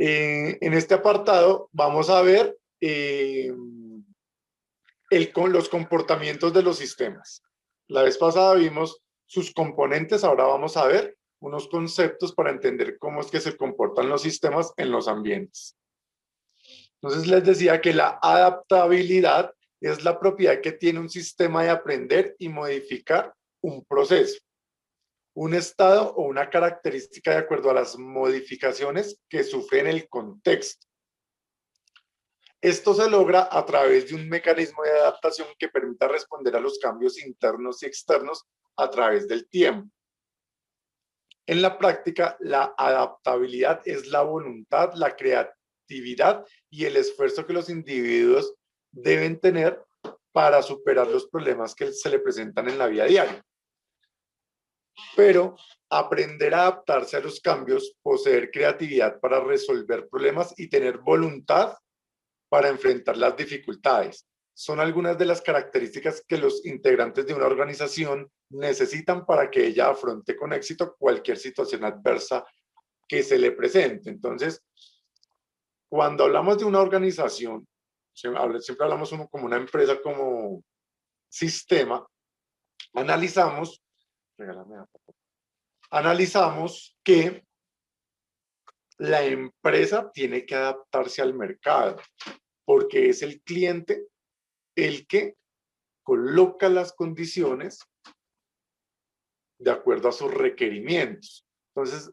En este apartado vamos a ver los comportamientos de los sistemas. La vez pasada vimos sus componentes, ahora vamos a ver unos conceptos para entender cómo es que se comportan los sistemas en los ambientes. Entonces les decía que la adaptabilidad es la propiedad que tiene un sistema de aprender y modificar un proceso, un estado o una característica de acuerdo a las modificaciones que sufre en el contexto. Esto se logra a través de un mecanismo de adaptación que permita responder a los cambios internos y externos a través del tiempo. En la práctica, la adaptabilidad es la voluntad, la creatividad y el esfuerzo que los individuos deben tener para superar los problemas que se le presentan en la vida diaria. Pero aprender a adaptarse a los cambios, poseer creatividad para resolver problemas y tener voluntad para enfrentar las dificultades. Son algunas de las características que los integrantes de una organización necesitan para que ella afronte con éxito cualquier situación adversa que se le presente. Entonces, cuando hablamos de una organización, siempre hablamos como una empresa, como sistema, analizamos que la empresa tiene que adaptarse al mercado, porque es el cliente el que coloca las condiciones de acuerdo a sus requerimientos. Entonces,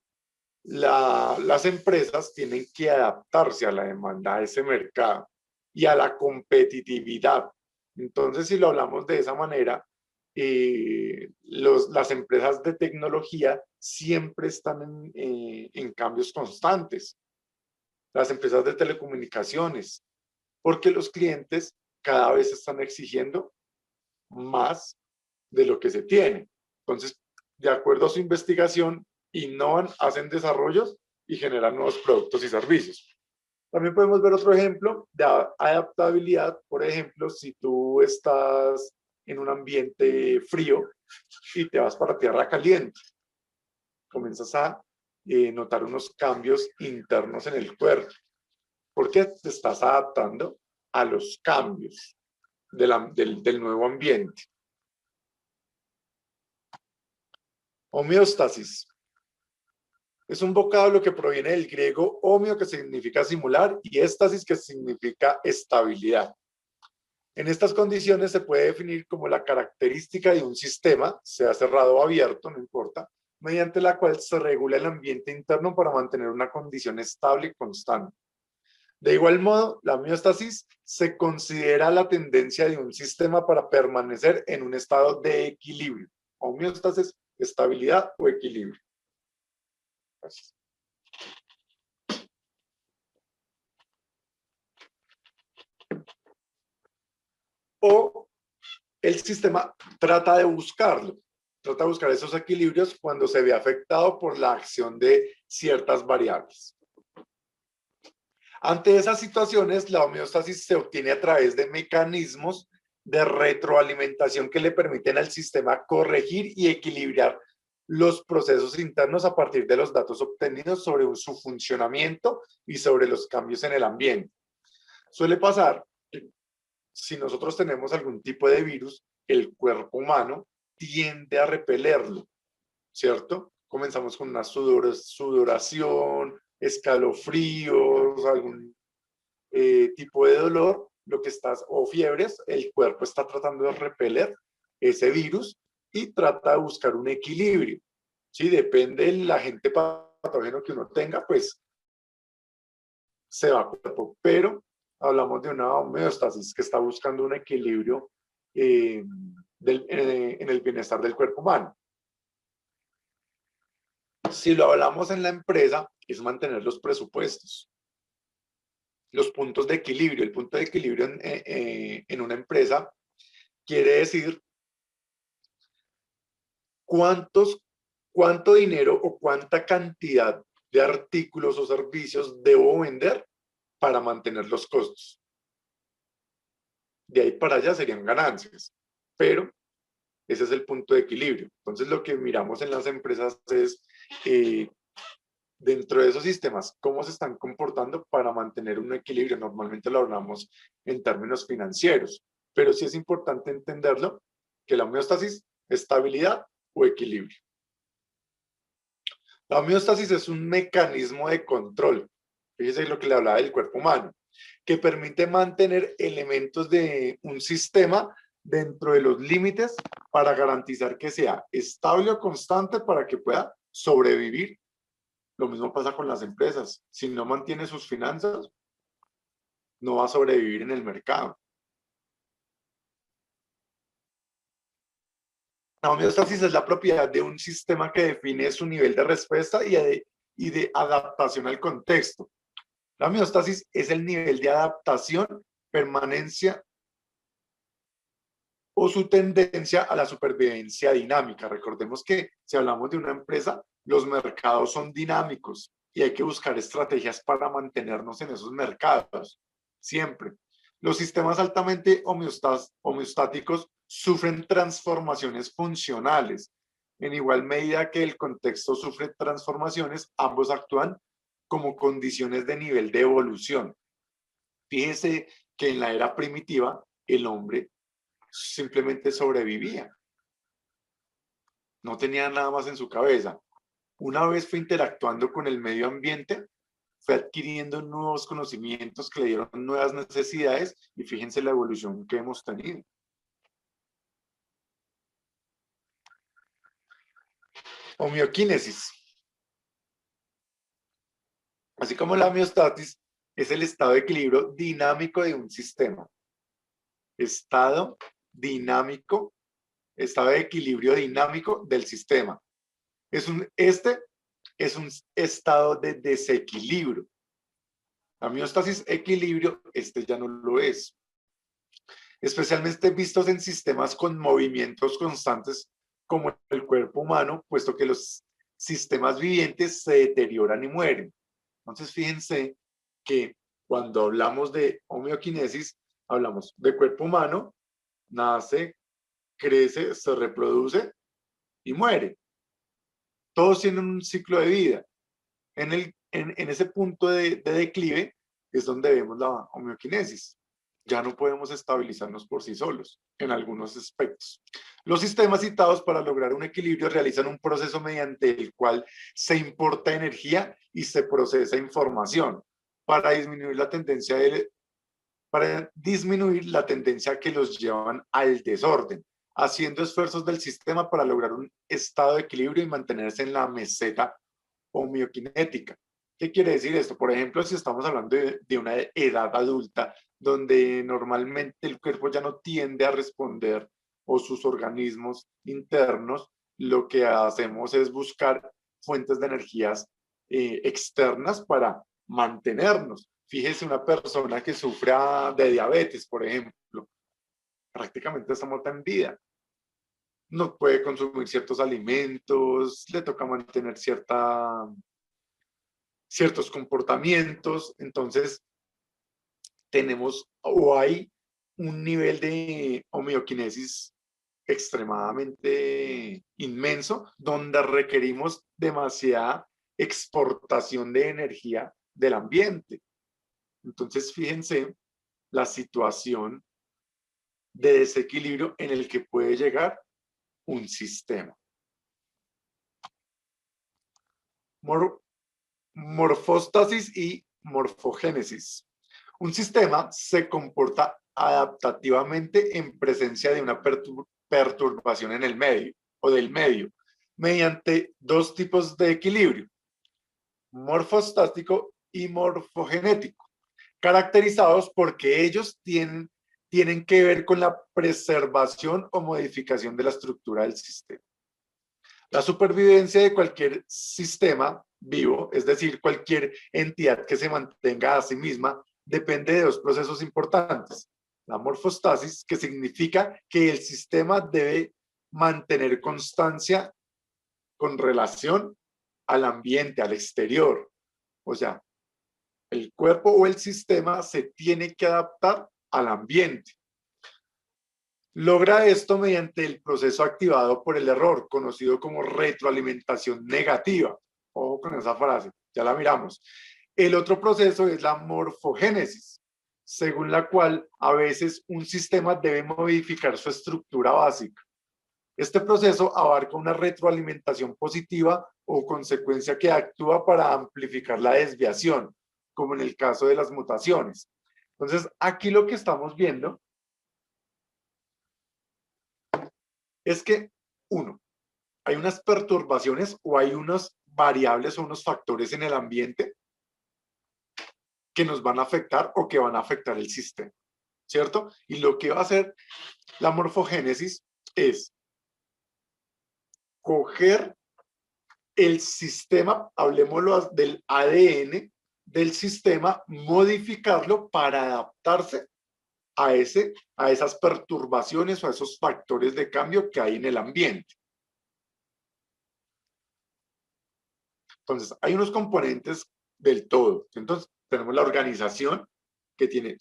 las empresas tienen que adaptarse a la demanda de ese mercado y a la competitividad. Entonces, si lo hablamos de esa manera, las empresas de tecnología siempre están en cambios constantes. Las empresas de telecomunicaciones, porque los clientes cada vez están exigiendo más de lo que se tiene. Entonces, de acuerdo a su investigación, innovan, hacen desarrollos y generan nuevos productos y servicios. También podemos ver otro ejemplo de adaptabilidad. Por ejemplo, si tú estás en un ambiente frío y te vas para tierra caliente, comienzas a notar unos cambios internos en el cuerpo, porque te estás adaptando a los cambios del nuevo ambiente. Homeostasis es un vocablo que proviene del griego homeo, que significa simular, y éstasis, que significa estabilidad. En estas condiciones se puede definir como la característica de un sistema, sea cerrado o abierto, no importa, mediante la cual se regula el ambiente interno para mantener una condición estable y constante. De igual modo, la homeostasis se considera la tendencia de un sistema para permanecer en un estado de equilibrio. Homeostasis, estabilidad o equilibrio. Gracias. O el sistema trata de buscarlo, trata de buscar esos equilibrios cuando se ve afectado por la acción de ciertas variables. Ante esas situaciones, la homeostasis se obtiene a través de mecanismos de retroalimentación que le permiten al sistema corregir y equilibrar los procesos internos a partir de los datos obtenidos sobre su funcionamiento y sobre los cambios en el ambiente. Suele pasar que si nosotros tenemos algún tipo de virus, el cuerpo humano tiende a repelerlo, ¿cierto? Comenzamos con una sudoración, escalofríos, algún tipo de dolor, lo que estás, o fiebres, el cuerpo está tratando de repeler ese virus y trata de buscar un equilibrio. ¿Sí? Depende del agente patógeno que uno tenga, pues se va a cuerpo, pero hablamos de una homeostasis que está buscando un equilibrio en el bienestar del cuerpo humano. Si lo hablamos en la empresa, es mantener los presupuestos, los puntos de equilibrio. El punto de equilibrio en una empresa quiere decir cuánto dinero o cuánta cantidad de artículos o servicios debo vender para mantener los costos. De ahí para allá serían ganancias, pero ese es el punto de equilibrio. Entonces lo que miramos en las empresas es dentro de esos sistemas, cómo se están comportando para mantener un equilibrio. Normalmente lo hablamos en términos financieros, pero sí es importante entenderlo, que la homeostasis, estabilidad o equilibrio. La homeostasis es un mecanismo de control, fíjese lo que le hablaba del cuerpo humano, que permite mantener elementos de un sistema dentro de los límites para garantizar que sea estable o constante para que pueda sobrevivir. Lo mismo pasa con las empresas. Si no mantiene sus finanzas, no va a sobrevivir en el mercado. La homeostasis es la propiedad de un sistema que define su nivel de respuesta y de adaptación al contexto. La homeostasis es el nivel de adaptación, permanencia o su tendencia a la supervivencia dinámica. Recordemos que si hablamos de una empresa, los mercados son dinámicos y hay que buscar estrategias para mantenernos en esos mercados, siempre. Los sistemas altamente homeostáticos sufren transformaciones funcionales. En igual medida que el contexto sufre transformaciones, ambos actúan como condiciones de nivel de evolución. Fíjese que en la era primitiva el hombre simplemente sobrevivía, no tenía nada más en su cabeza. Una vez fue interactuando con el medio ambiente, fue adquiriendo nuevos conocimientos que le dieron nuevas necesidades y fíjense la evolución que hemos tenido. Homeoquinesis. Así como la homeostasis es el estado de equilibrio dinámico de un sistema. Estado dinámico, estado de equilibrio dinámico del sistema. Este es un estado de desequilibrio. La homeostasis, equilibrio, este ya no lo es. Especialmente vistos en sistemas con movimientos constantes como el cuerpo humano, puesto que los sistemas vivientes se deterioran y mueren. Entonces, fíjense que cuando hablamos de homeoquinesis, hablamos de cuerpo humano, nace, crece, se reproduce y muere. Todos tienen un ciclo de vida. En ese punto de declive es donde vemos la homeoquinesis. Ya no podemos estabilizarnos por sí solos en algunos aspectos. Los sistemas citados para lograr un equilibrio realizan un proceso mediante el cual se importa energía y se procesa información para disminuir la tendencia que los llevan al desorden, haciendo esfuerzos del sistema para lograr un estado de equilibrio y mantenerse en la meseta homeoquinética. ¿Qué quiere decir esto? Por ejemplo, si estamos hablando de una edad adulta, donde normalmente el cuerpo ya no tiende a responder o sus organismos internos, lo que hacemos es buscar fuentes de energías externas para mantenernos. Fíjese, una persona que sufra de diabetes, por ejemplo, prácticamente está muerta en vida. No puede consumir ciertos alimentos, le toca mantener ciertos comportamientos, entonces tenemos o hay un nivel de homeoquinesis extremadamente inmenso, donde requerimos demasiada exportación de energía del ambiente. Entonces, fíjense la situación de desequilibrio en el que puede llegar un sistema. Morfóstasis y morfogénesis. Un sistema se comporta adaptativamente en presencia de una perturbación en el medio o del medio, mediante dos tipos de equilibrio, morfostático y morfogenético, caracterizados porque ellos tienen que ver con la preservación o modificación de la estructura del sistema. La supervivencia de cualquier sistema vivo, es decir, cualquier entidad que se mantenga a sí misma, depende de dos procesos importantes. La morfostasis, que significa que el sistema debe mantener constancia con relación al ambiente, al exterior. O sea, el cuerpo o el sistema se tiene que adaptar al ambiente. Logra esto mediante el proceso activado por el error, conocido como retroalimentación negativa. Ojo con esa frase. ya la miramos. El otro proceso es la morfogénesis, según la cual a veces un sistema debe modificar su estructura básica. Este proceso abarca una retroalimentación positiva o consecuencia que actúa para amplificar la desviación, como en el caso de las mutaciones. Entonces, aquí lo que estamos viendo es que, uno, hay unas perturbaciones o hay unas variables o unos factores en el ambiente que nos van a afectar o que van a afectar el sistema, ¿cierto? Y lo que va a hacer la morfogénesis es coger el sistema, hablemoslo del ADN del sistema, modificarlo para adaptarse a esas perturbaciones o a esos factores de cambio que hay en el ambiente. Entonces, hay unos componentes del todo. Entonces, tenemos la organización que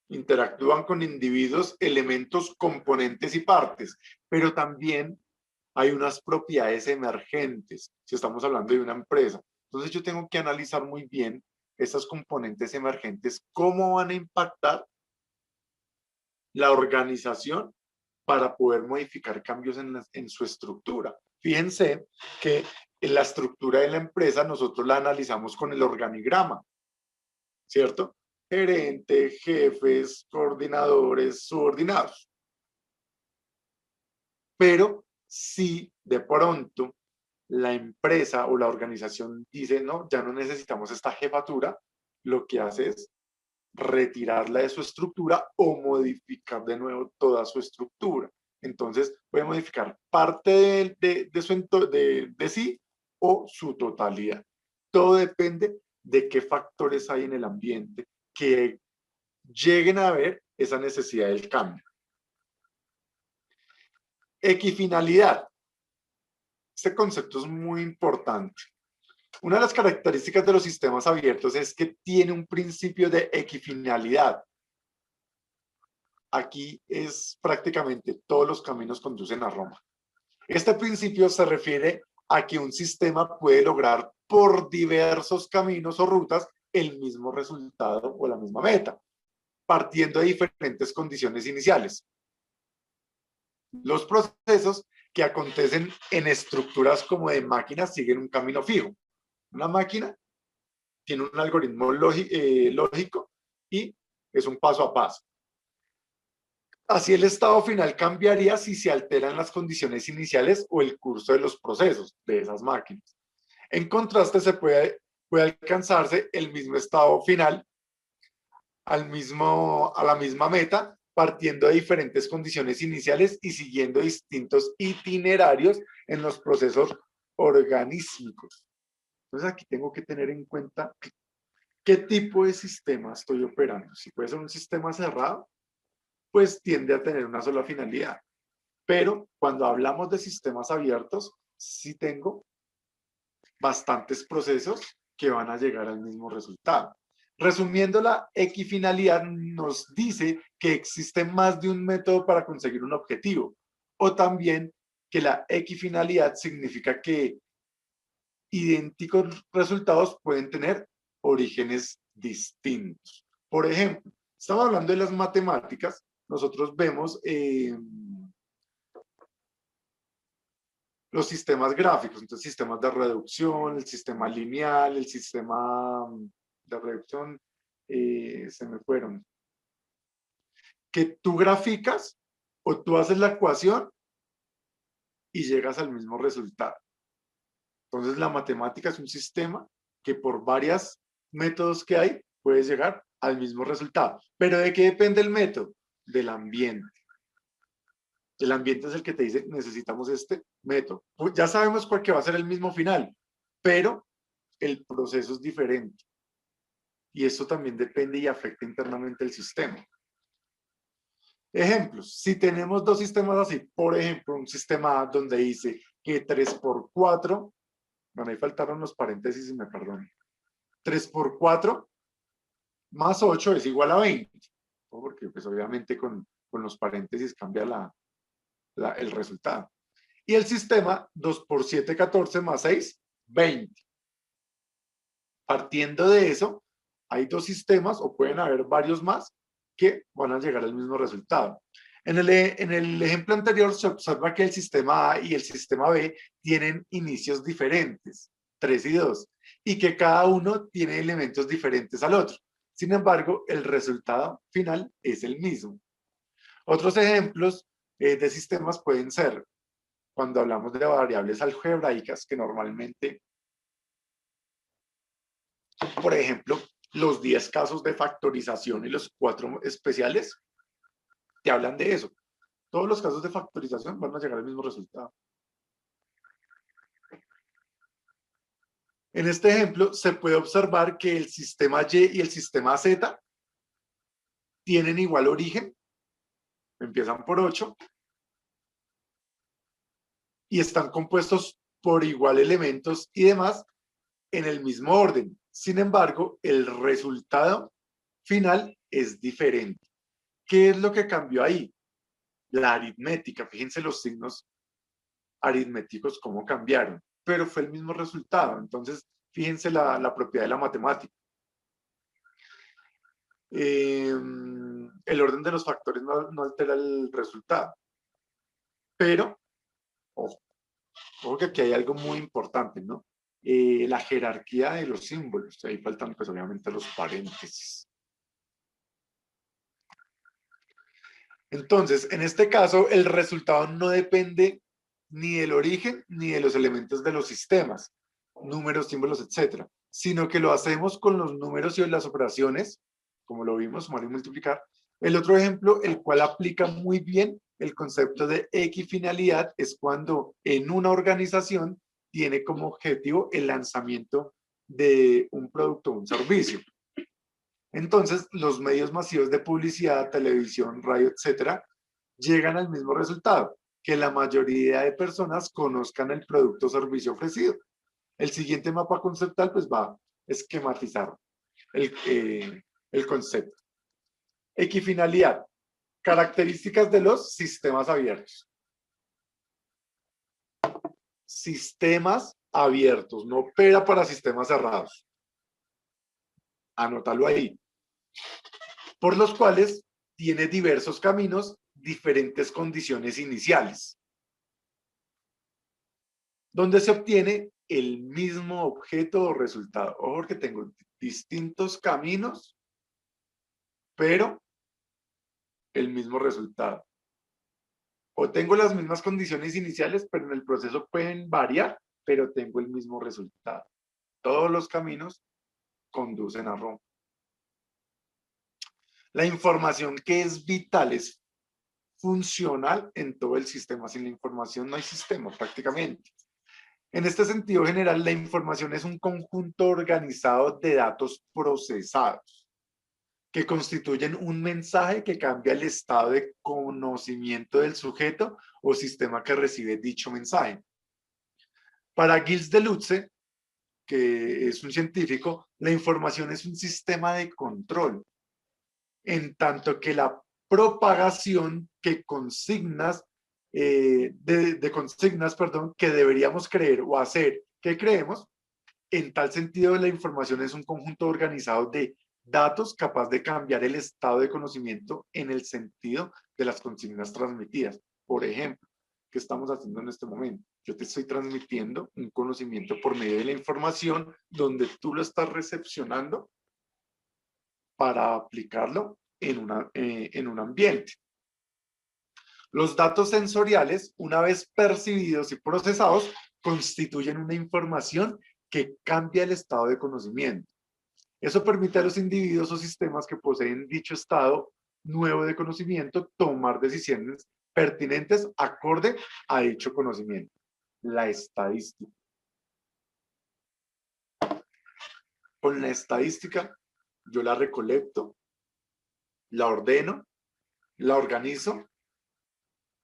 interactúan con individuos, elementos, componentes y partes, pero también hay unas propiedades emergentes, si estamos hablando de una empresa. Entonces, yo tengo que analizar muy bien esas componentes emergentes, cómo van a impactar la organización para poder modificar cambios en su estructura. Fíjense que en la estructura de la empresa nosotros la analizamos con el organigrama, ¿cierto? Gerente, jefes, coordinadores, subordinados. Pero si de pronto la empresa o la organización dice, no, ya no necesitamos esta jefatura, lo que hace es retirarla de su estructura o modificar de nuevo toda su estructura. Entonces puede modificar parte de sí o su totalidad. Todo depende de qué factores hay en el ambiente que lleguen a ver esa necesidad del cambio. Equifinalidad. Este concepto es muy importante. Una de las características de los sistemas abiertos es que tiene un principio de equifinalidad. Aquí es prácticamente todos los caminos conducen a Roma. Este principio se refiere a que un sistema puede lograr por diversos caminos o rutas el mismo resultado o la misma meta, partiendo de diferentes condiciones iniciales. Los procesos que acontecen en estructuras como de máquinas siguen un camino fijo. Una máquina tiene un algoritmo lógico y es un paso a paso. Así el estado final cambiaría si se alteran las condiciones iniciales o el curso de los procesos de esas máquinas. En contraste, puede alcanzarse el mismo estado final a la misma meta, partiendo de diferentes condiciones iniciales y siguiendo distintos itinerarios en los procesos organísmicos. Entonces aquí tengo que tener en cuenta qué tipo de sistema estoy operando. Si puede ser un sistema cerrado, pues tiende a tener una sola finalidad. Pero cuando hablamos de sistemas abiertos, sí tengo bastantes procesos que van a llegar al mismo resultado. Resumiendo, la equifinalidad nos dice que existe más de un método para conseguir un objetivo, o también que la equifinalidad significa que idénticos resultados pueden tener orígenes distintos. Por ejemplo, estamos hablando de las matemáticas, nosotros vemos los sistemas gráficos, entonces sistemas de reducción, el sistema lineal, el sistema de reducción, se me fueron. Que tú graficas o tú haces la ecuación y llegas al mismo resultado. Entonces la matemática es un sistema que por varios métodos que hay puedes llegar al mismo resultado. ¿Pero de qué depende el método? Del ambiente. El ambiente es el que te dice, necesitamos este método. Pues ya sabemos cuál que va a ser el mismo final, pero el proceso es diferente. Y esto también depende y afecta internamente el sistema. Ejemplos, si tenemos dos sistemas así, por ejemplo, un sistema donde dice que 3 por 4, bueno, ahí faltaron los paréntesis y me perdonen. 3 por 4 más 8 es igual a 20, ¿no? Porque pues obviamente con los paréntesis cambia el resultado. Y el sistema 2 por 7, 14 más 6, 20. Partiendo de eso, hay dos sistemas o pueden haber varios más que van a llegar al mismo resultado. En el ejemplo anterior se observa que el sistema A y el sistema B tienen inicios diferentes, 3 y 2, y que cada uno tiene elementos diferentes al otro. Sin embargo, el resultado final es el mismo. Otros ejemplos de sistemas pueden ser cuando hablamos de variables algebraicas, que normalmente, por ejemplo, los 10 casos de factorización y los 4 especiales, te hablan de eso. Todos los casos de factorización van a llegar al mismo resultado. En este ejemplo, se puede observar que el sistema Y y el sistema Z tienen igual origen, empiezan por 8, y están compuestos por igual elementos y demás en el mismo orden. Sin embargo, el resultado final es diferente. ¿Qué es lo que cambió ahí? La aritmética. Fíjense los signos aritméticos cómo cambiaron, pero fue el mismo resultado. Entonces, fíjense la propiedad de la matemática. El orden de los factores no altera el resultado. Pero, ojo, ojo que aquí hay algo muy importante, ¿no? La jerarquía de los símbolos. Ahí faltan, pues, obviamente, los paréntesis. Entonces, en este caso, el resultado no depende ni del origen ni de los elementos de los sistemas, números, símbolos, etcétera, sino que lo hacemos con los números y las operaciones, como lo vimos, sumar y multiplicar. El otro ejemplo, el cual aplica muy bien el concepto de equifinalidad, es cuando en una organización tiene como objetivo el lanzamiento de un producto o un servicio. Entonces, los medios masivos de publicidad, televisión, radio, etcétera, llegan al mismo resultado, que la mayoría de personas conozcan el producto o servicio ofrecido. El siguiente mapa conceptual pues va a esquematizar el concepto. Equifinalidad. Características de los sistemas abiertos. Sistemas abiertos, no opera para sistemas cerrados. Anótalo ahí. Por los cuales tiene diversos caminos, diferentes condiciones iniciales, donde se obtiene el mismo objeto o resultado. Ojo que tengo distintos caminos, pero el mismo resultado. O tengo las mismas condiciones iniciales, pero en el proceso pueden variar, pero tengo el mismo resultado. Todos los caminos conducen a Roma. La información que es vital es funcional en todo el sistema. Sin la información no hay sistema prácticamente. En este sentido general, la información es un conjunto organizado de datos procesados que constituyen un mensaje que cambia el estado de conocimiento del sujeto o sistema que recibe dicho mensaje. Para Gilles Deleuze, que es un científico, la información es un sistema de control, en tanto que la propagación que consignas, de consignas, perdón, que deberíamos creer o hacer que creemos, en tal sentido la información es un conjunto organizado de datos capaz de cambiar el estado de conocimiento en el sentido de las consignas transmitidas. Por ejemplo, ¿qué estamos haciendo en este momento? Yo te estoy transmitiendo un conocimiento por medio de la información donde tú lo estás recepcionando para aplicarlo en un ambiente. Los datos sensoriales, una vez percibidos y procesados, constituyen una información que cambia el estado de conocimiento. Eso permite a los individuos o sistemas que poseen dicho estado nuevo de conocimiento tomar decisiones pertinentes acorde a dicho conocimiento. La estadística. Con la estadística, yo la recolecto, la ordeno, la organizo,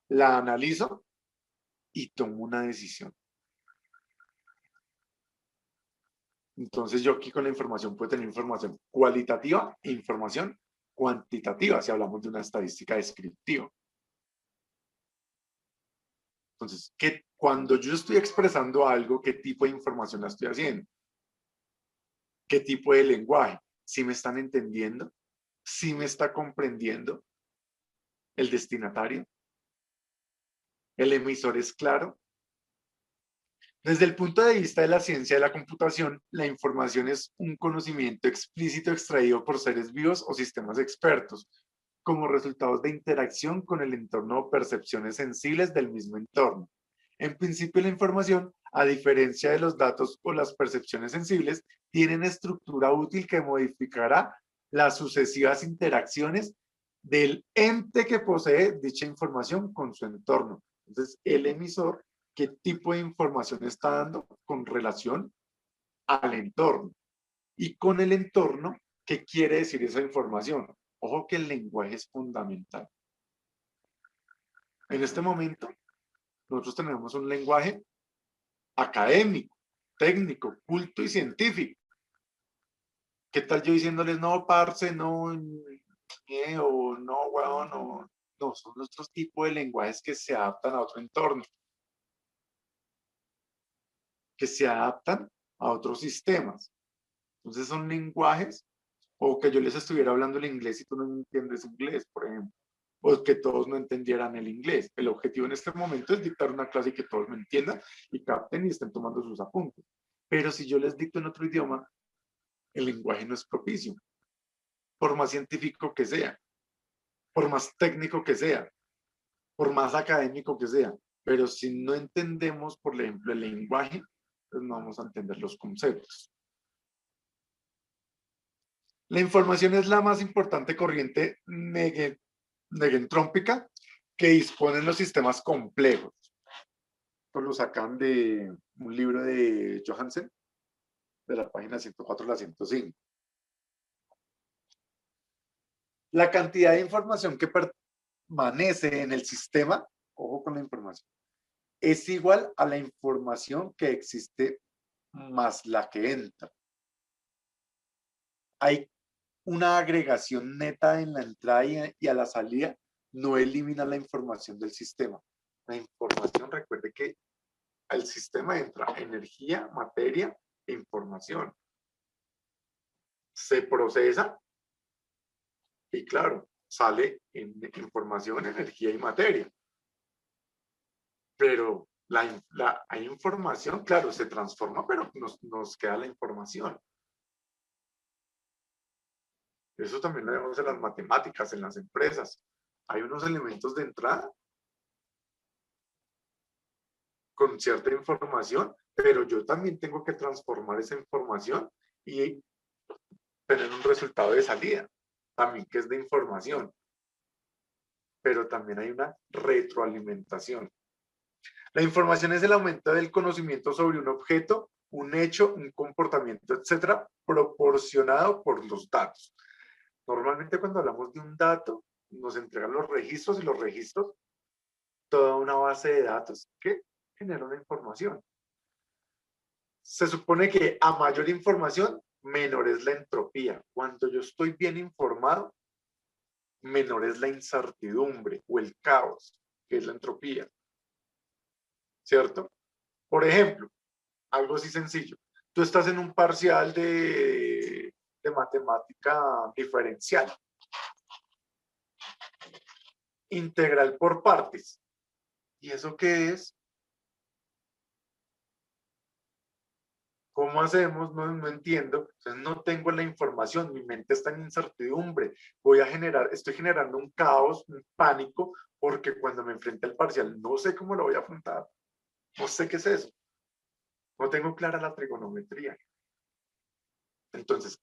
la analizo y tomo una decisión. Entonces yo aquí con la información puedo tener información cualitativa e información cuantitativa si hablamos de una estadística descriptiva. Entonces, cuando yo estoy expresando algo, ¿qué tipo de información la estoy haciendo? ¿Qué tipo de lenguaje? ¿Sí me están entendiendo? ¿Sí me está comprendiendo el destinatario? ¿El emisor es claro? Desde el punto de vista de la ciencia de la computación, la información es un conocimiento explícito extraído por seres vivos o sistemas expertos, como resultados de interacción con el entorno o percepciones sensibles del mismo entorno. En principio, la información, a diferencia de los datos o las percepciones sensibles, tiene una estructura útil que modificará las sucesivas interacciones del ente que posee dicha información con su entorno. Entonces, el emisor, ¿qué tipo de información está dando con relación al entorno? Y con el entorno, ¿qué quiere decir esa información? Ojo que el lenguaje es fundamental. En este momento, nosotros tenemos un lenguaje académico, técnico, culto y científico. ¿Qué tal yo diciéndoles, no, parce, no, o no, weón, no? No, son otros tipos de lenguajes que se adaptan a otro entorno, que se adaptan a otros sistemas. Entonces son lenguajes, o que yo les estuviera hablando el inglés y tú no entiendes inglés, por ejemplo, o que todos no entendieran el inglés. El objetivo en este momento es dictar una clase y que todos me entiendan y capten y estén tomando sus apuntes. Pero si yo les dicto en otro idioma, el lenguaje no es propicio, por más científico que sea, por más técnico que sea, por más académico que sea. Pero si no entendemos, por ejemplo, el lenguaje, pues no vamos a entender los conceptos. La información es la más importante corriente negentrópica que disponen los sistemas complejos. Esto lo sacan de un libro de Johansen, de la página 104 a la 105. La cantidad de información que permanece en el sistema, ojo con la información, es igual a la información que existe más la que entra. Hay una agregación neta en la entrada y a la salida, no elimina la información del sistema. La información, recuerde que al sistema entra energía, materia e información. Se procesa y claro, sale en información, energía y materia. Pero hay información, claro, se transforma, pero nos queda la información. Eso también lo vemos en las matemáticas, en las empresas. Hay unos elementos de entrada con cierta información, pero yo también tengo que transformar esa información y tener un resultado de salida, también que es de información, pero también hay una retroalimentación. La información es el aumento del conocimiento sobre un objeto, un hecho, un comportamiento, etcétera, proporcionado por los datos. Normalmente cuando hablamos de un dato, nos entregan los registros y los registros, toda una base de datos que genera una información. Se supone que a mayor información, menor es la entropía. Cuando yo estoy bien informado, menor es la incertidumbre o el caos, que es la entropía. ¿Cierto? Por ejemplo, algo así sencillo. Tú estás en un parcial de matemática diferencial, integral por partes. ¿Y eso qué es? ¿Cómo hacemos? No, no entiendo. Entonces no tengo la información, mi mente está en incertidumbre. Estoy generando un caos, un pánico, porque cuando me enfrente al parcial no sé cómo lo voy a afrontar. No sé qué es eso. No tengo clara la trigonometría. Entonces,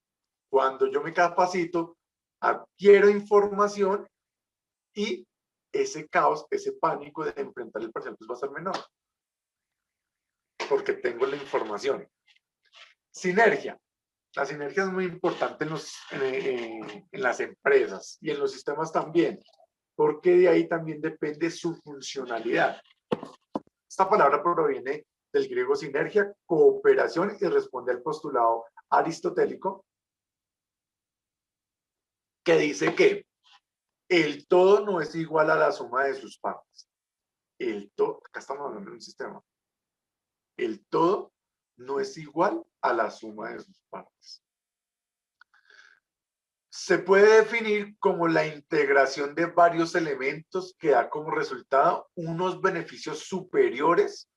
cuando yo me capacito, adquiero información y ese caos, ese pánico de enfrentar el parcial, pues va a ser menor, porque tengo la información. Sinergia. La sinergia es muy importante en las empresas y en los sistemas también, porque de ahí también depende su funcionalidad. Esta palabra proviene del griego sinergia, cooperación, y responde al postulado aristotélico que dice que el todo no es igual a la suma de sus partes. El todo, acá estamos hablando de un sistema. El todo no es igual a la suma de sus partes. Se puede definir como la integración de varios elementos que da como resultado unos beneficios superiores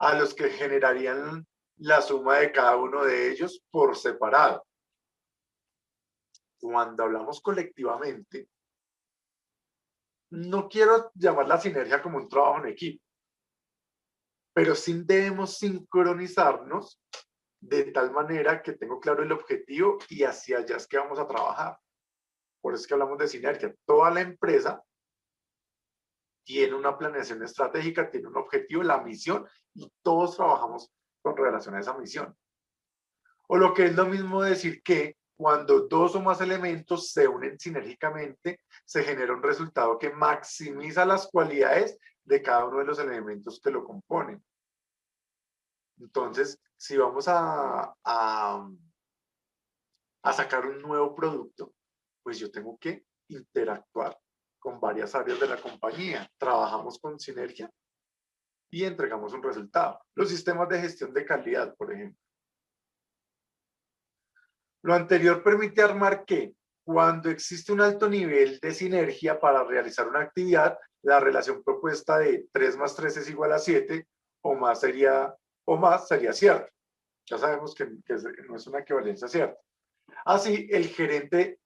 a los que generarían la suma de cada uno de ellos por separado. Cuando hablamos colectivamente, no quiero llamar la sinergia como un trabajo en equipo, pero sí debemos sincronizarnos de tal manera que tengo claro el objetivo y hacia allá es que vamos a trabajar. Por eso es que hablamos de sinergia. Toda la empresa tiene una planeación estratégica, tiene un objetivo, la misión, y todos trabajamos con relación a esa misión. O lo que es lo mismo decir que cuando dos o más elementos se unen sinérgicamente, se genera un resultado que maximiza las cualidades de cada uno de los elementos que lo componen. Entonces, si vamos a sacar un nuevo producto, pues yo tengo que interactuar con varias áreas de la compañía. Trabajamos con sinergia y entregamos un resultado. Los sistemas de gestión de calidad, por ejemplo. Lo anterior permite armar que cuando existe un alto nivel de sinergia para realizar una actividad, la relación propuesta de 3 más 3 es igual a 7 o más sería cierta. Ya sabemos que no es una equivalencia cierta. Así, el gerente,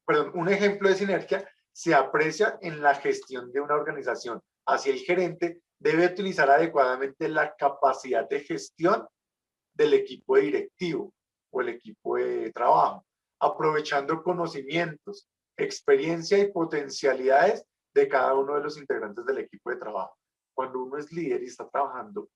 perdón, un ejemplo de sinergia se aprecia en la gestión de una organización. Así, el gerente debe utilizar adecuadamente la capacidad de gestión del equipo directivo o el equipo de trabajo, aprovechando conocimientos, experiencia y potencialidades de cada uno de los integrantes del equipo de trabajo. Cuando uno es líder y está trabajando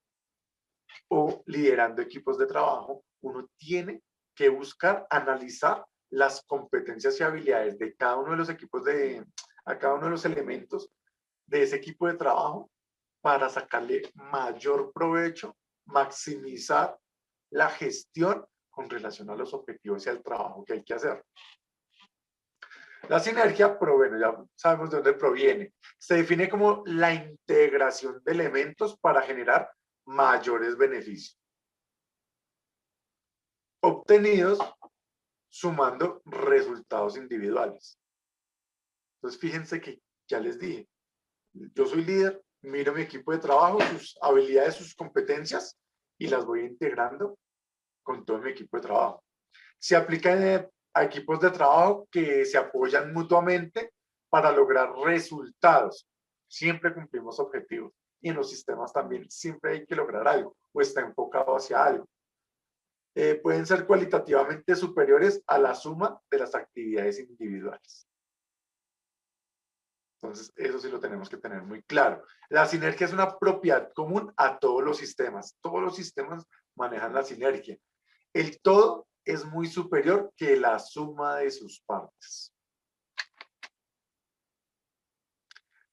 o liderando equipos de trabajo, uno tiene que buscar analizar las competencias y habilidades de cada uno de los equipos a cada uno de los elementos de ese equipo de trabajo para sacarle mayor provecho, maximizar la gestión con relación a los objetivos y al trabajo que hay que hacer. La sinergia, pero bueno, ya sabemos de dónde proviene. Se define como la integración de elementos para generar mayores beneficios obtenidos sumando resultados individuales. Entonces, fíjense que ya les dije, yo soy líder, miro mi equipo de trabajo, sus habilidades, sus competencias y las voy integrando con todo mi equipo de trabajo. Se aplica a equipos de trabajo que se apoyan mutuamente para lograr resultados. Siempre cumplimos objetivos y en los sistemas también siempre hay que lograr algo o está enfocado hacia algo. Pueden ser cualitativamente superiores a la suma de las actividades individuales. Entonces, eso sí lo tenemos que tener muy claro. La sinergia es una propiedad común a todos los sistemas. Todos los sistemas manejan la sinergia. El todo es muy superior que la suma de sus partes.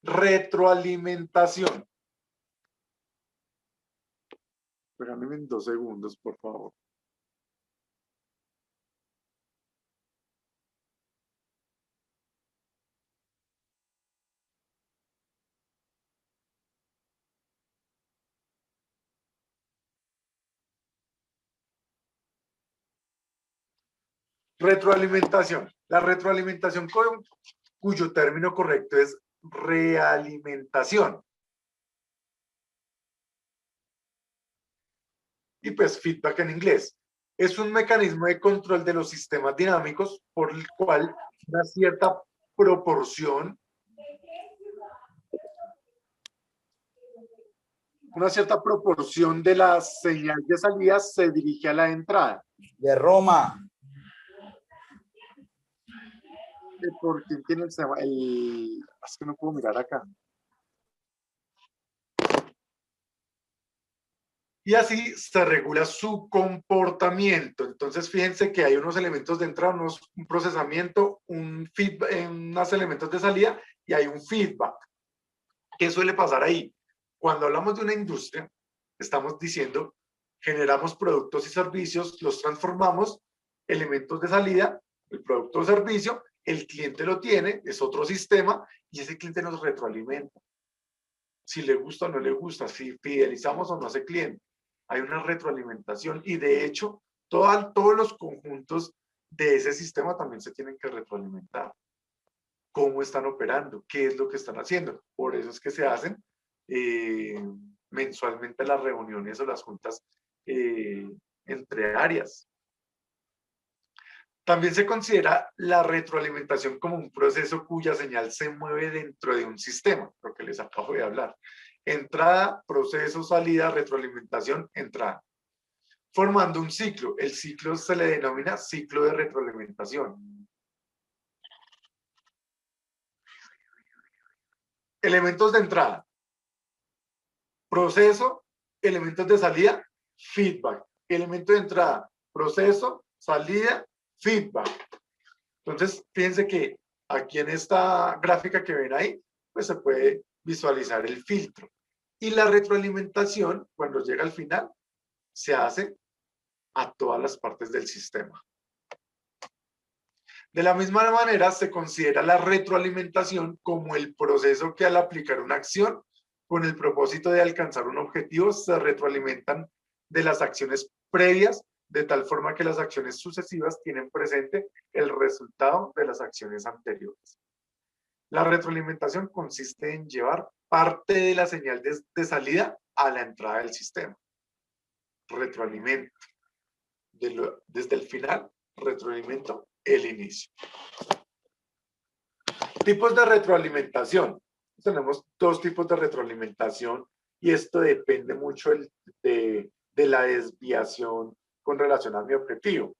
Retroalimentación. Regálame 2 segundos, por favor. Retroalimentación. La retroalimentación cuyo término correcto es realimentación. Y pues feedback en inglés. Es un mecanismo de control de los sistemas dinámicos por el cual una cierta proporción de la señal de salida se dirige a la entrada. De Roma. ¿Por quién tiene es que no puedo mirar acá. Y así se regula su comportamiento. Entonces, fíjense que hay unos elementos de entrada, un procesamiento, un feedback, unos elementos de salida y hay un feedback. ¿Qué suele pasar ahí? Cuando hablamos de una industria, estamos diciendo, generamos productos y servicios, los transformamos, elementos de salida, el producto o servicio, el cliente lo tiene, es otro sistema y ese cliente nos retroalimenta. Si le gusta o no le gusta, si fidelizamos o no a ese cliente. Hay una retroalimentación y de hecho todos los conjuntos de ese sistema también se tienen que retroalimentar. ¿Cómo están operando? ¿Qué es lo que están haciendo? Por eso es que se hacen mensualmente las reuniones o las juntas entre áreas. También se considera la retroalimentación como un proceso cuya señal se mueve dentro de un sistema, lo que les acabo de hablar. Entrada, proceso, salida, retroalimentación, entrada. Formando un ciclo. El ciclo se le denomina ciclo de retroalimentación. Elementos de entrada. Proceso, elementos de salida, feedback. Elemento de entrada, proceso, salida, feedback. Entonces, fíjense que aquí en esta gráfica que ven ahí, pues se puede visualizar el filtro. Y la retroalimentación, cuando llega al final, se hace a todas las partes del sistema. De la misma manera, se considera la retroalimentación como el proceso que al aplicar una acción con el propósito de alcanzar un objetivo, se retroalimentan de las acciones previas, de tal forma que las acciones sucesivas tienen presente el resultado de las acciones anteriores. La retroalimentación consiste en llevar parte de la señal de salida a la entrada del sistema. Retroalimento. Desde el final, retroalimento el inicio. Tipos de retroalimentación. Tenemos dos tipos de retroalimentación y esto depende mucho de la desviación con relación a mi objetivo.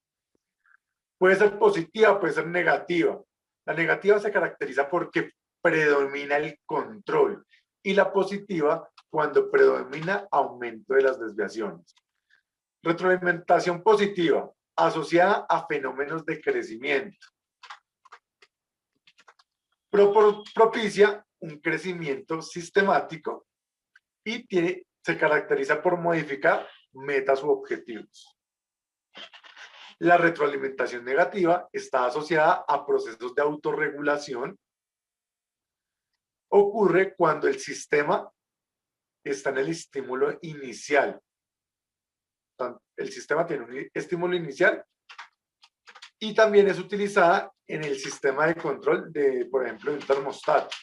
Puede ser positiva, puede ser negativa. La negativa se caracteriza porque predomina el control y la positiva cuando predomina aumento de las desviaciones. Retroalimentación positiva, asociada a fenómenos de crecimiento. Propicia un crecimiento sistemático y se caracteriza por modificar metas u objetivos. La retroalimentación negativa está asociada a procesos de autorregulación. Ocurre cuando el sistema está en el estímulo inicial. El sistema tiene un estímulo inicial y también es utilizada en el sistema de control de, por ejemplo, un termostato.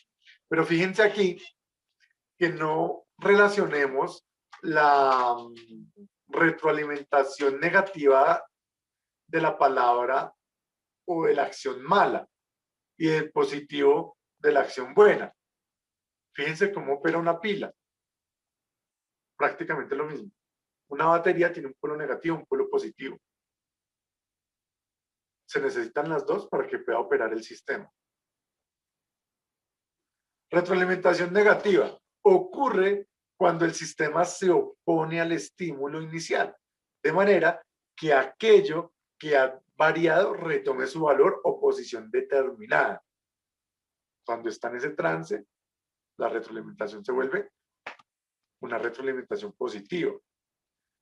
Pero fíjense aquí que no relacionemos la retroalimentación negativa de la palabra o de la acción mala y el positivo de la acción buena. Fíjense cómo opera una pila. Prácticamente lo mismo. Una batería tiene un polo negativo y un polo positivo. Se necesitan las dos para que pueda operar el sistema. Retroalimentación negativa ocurre cuando el sistema se opone al estímulo inicial, de manera que aquello que ha variado retome su valor o posición determinada. Cuando está en ese trance, la retroalimentación se vuelve una retroalimentación positiva,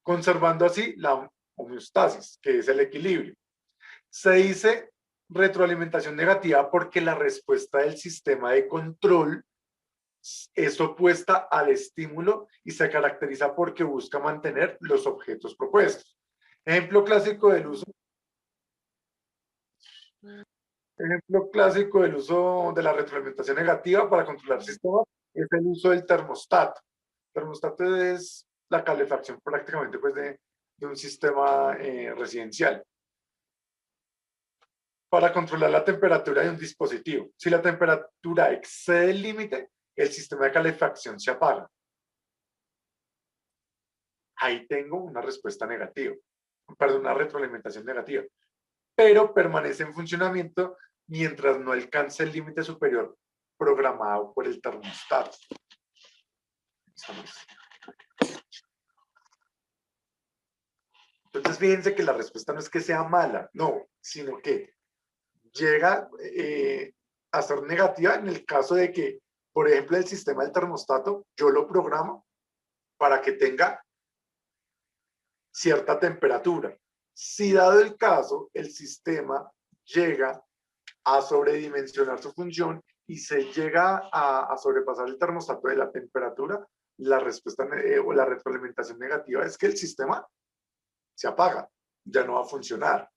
conservando así la homeostasis, que es el equilibrio. Se dice retroalimentación negativa porque la respuesta del sistema de control es opuesta al estímulo y se caracteriza porque busca mantener los objetos propuestos. Ejemplo clásico del uso de la retroalimentación negativa para controlar sistemas es el uso del termostato. El termostato es la calefacción prácticamente pues, de un sistema residencial. Para controlar la temperatura de un dispositivo. Si la temperatura excede el límite, el sistema de calefacción se apaga. Ahí tengo una respuesta negativa, perdón, una retroalimentación negativa, pero permanece en funcionamiento mientras no alcance el límite superior programado por el termostato. Entonces, fíjense que la respuesta no es que sea mala, no, sino que llega a ser negativa en el caso de que, por ejemplo, el sistema del termostato, yo lo programo para que tenga cierta temperatura. Si dado el caso, el sistema llega a sobredimensionar su función y se llega a sobrepasar el termostato de la temperatura, la respuesta o la retroalimentación negativa es que el sistema se apaga, ya no va a funcionar.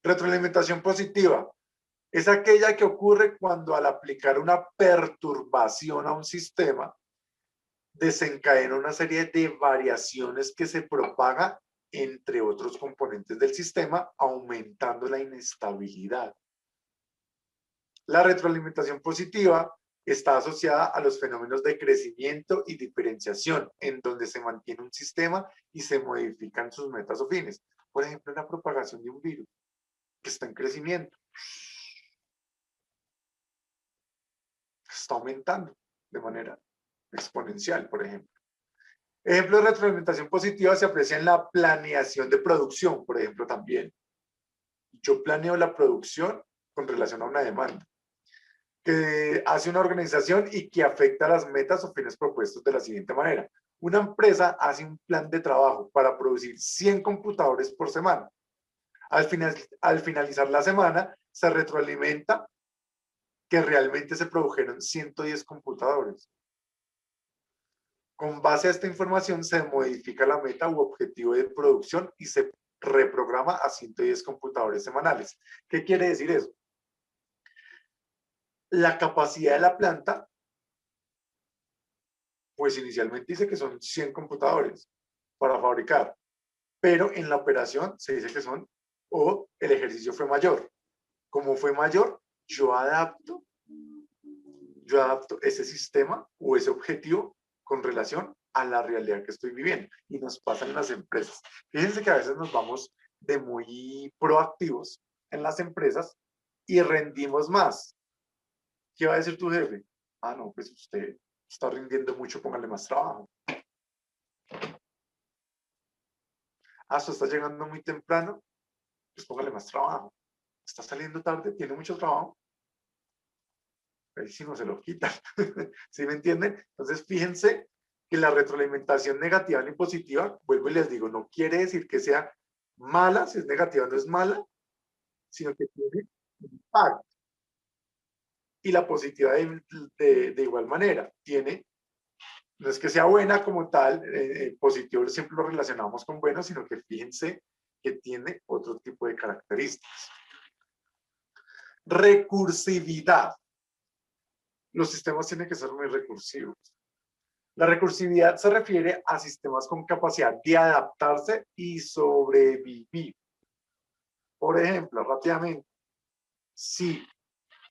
Retroalimentación positiva es aquella que ocurre cuando al aplicar una perturbación a un sistema desencadena una serie de variaciones que se propagan entre otros componentes del sistema, aumentando la inestabilidad. La retroalimentación positiva está asociada a los fenómenos de crecimiento y diferenciación, en donde se mantiene un sistema y se modifican sus metas o fines. Por ejemplo, la propagación de un virus que está en crecimiento, está aumentando de manera exponencial, por ejemplo. Ejemplo de retroalimentación positiva se aprecia en la planeación de producción, por ejemplo, también. Yo planeo la producción con relación a una demanda que hace una organización y que afecta las metas o fines propuestos de la siguiente manera. Una empresa hace un plan de trabajo para producir 100 computadores por semana. Al finalizar la semana, se retroalimenta que realmente se produjeron 110 computadores. Con base a esta información se modifica la meta u objetivo de producción y se reprograma a 110 computadores semanales. ¿Qué quiere decir eso? La capacidad de la planta, pues inicialmente dice que son 100 computadores para fabricar, pero en la operación se dice que son, o el ejercicio fue mayor. Como fue mayor, yo adapto ese sistema o ese objetivo con relación a la realidad que estoy viviendo. Y nos pasa en las empresas. Fíjense que a veces nos vamos de muy proactivos en las empresas y rendimos más. ¿Qué va a decir tu jefe? Ah, no, pues usted está rindiendo mucho, póngale más trabajo. Ah, usted está llegando muy temprano, pues póngale más trabajo. Está saliendo tarde, tiene mucho trabajo. Ahí sí no se lo quitan. ¿Sí me entienden? Entonces, fíjense que la retroalimentación negativa ni positiva, vuelvo y les digo, no quiere decir que sea mala, si es negativa no es mala, sino que tiene impacto. Y la positiva de igual manera, tiene, no es que sea buena como tal, positivo siempre lo relacionamos con bueno, sino que fíjense que tiene otro tipo de características. Recursividad. Los sistemas tienen que ser muy recursivos. La recursividad se refiere a sistemas con capacidad de adaptarse y sobrevivir. Por ejemplo, rápidamente, si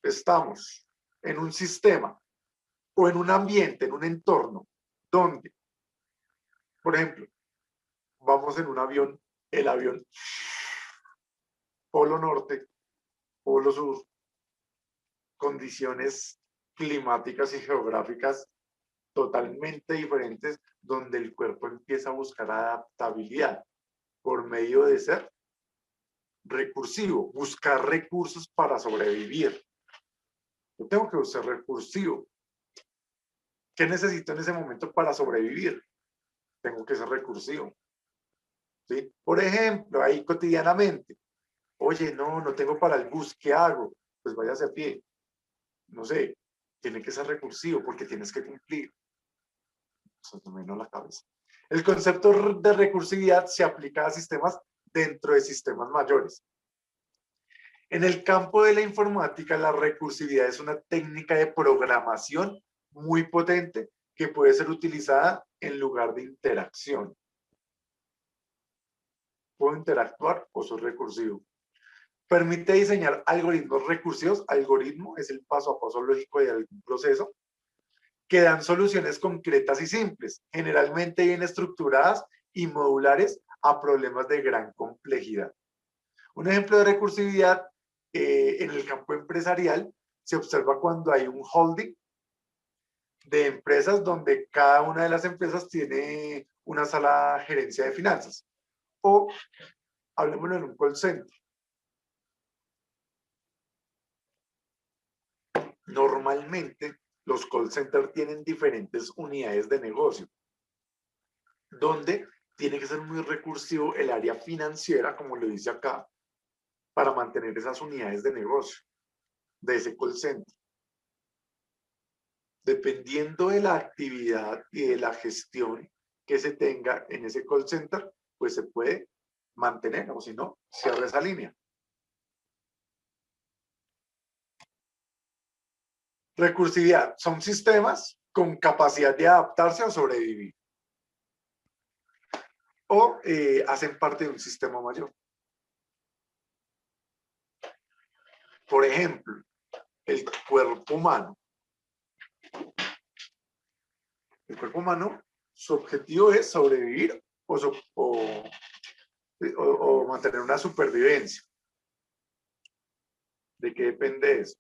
estamos en un sistema o en un ambiente, en un entorno, donde, por ejemplo, vamos en un avión, el avión, polo norte, polo sur, condiciones climáticas y geográficas totalmente diferentes, donde el cuerpo empieza a buscar adaptabilidad por medio de ser recursivo, buscar recursos para sobrevivir. Yo tengo que ser recursivo. ¿Qué necesito en ese momento para sobrevivir? Tengo que ser recursivo. ¿Sí? Por ejemplo, ahí cotidianamente, oye, no tengo para el bus, ¿qué hago? Pues váyase a pie. No sé, tiene que ser recursivo porque tienes que cumplir. Eso no me vino a la cabeza. El concepto de recursividad se aplica a sistemas dentro de sistemas mayores. En el campo de la informática, la recursividad es una técnica de programación muy potente que puede ser utilizada en lugar de interacción. Puedo interactuar o soy recursivo. Permite diseñar algoritmos recursivos. Algoritmo es el paso a paso lógico de algún proceso que dan soluciones concretas y simples, generalmente bien estructuradas y modulares a problemas de gran complejidad. Un ejemplo de recursividad en el campo empresarial se observa cuando hay un holding de empresas donde cada una de las empresas tiene una sala gerencia de finanzas. O hablemos en un call center. Normalmente los call centers tienen diferentes unidades de negocio, donde tiene que ser muy recursivo el área financiera, como lo dice acá, para mantener esas unidades de negocio de ese call center. Dependiendo de la actividad y de la gestión que se tenga en ese call center, pues se puede mantener, o si no, cierra esa línea. Recursividad. Son sistemas con capacidad de adaptarse o sobrevivir. O hacen parte de un sistema mayor. Por ejemplo, el cuerpo humano. El cuerpo humano, su objetivo es sobrevivir o mantener una supervivencia. ¿De qué depende eso?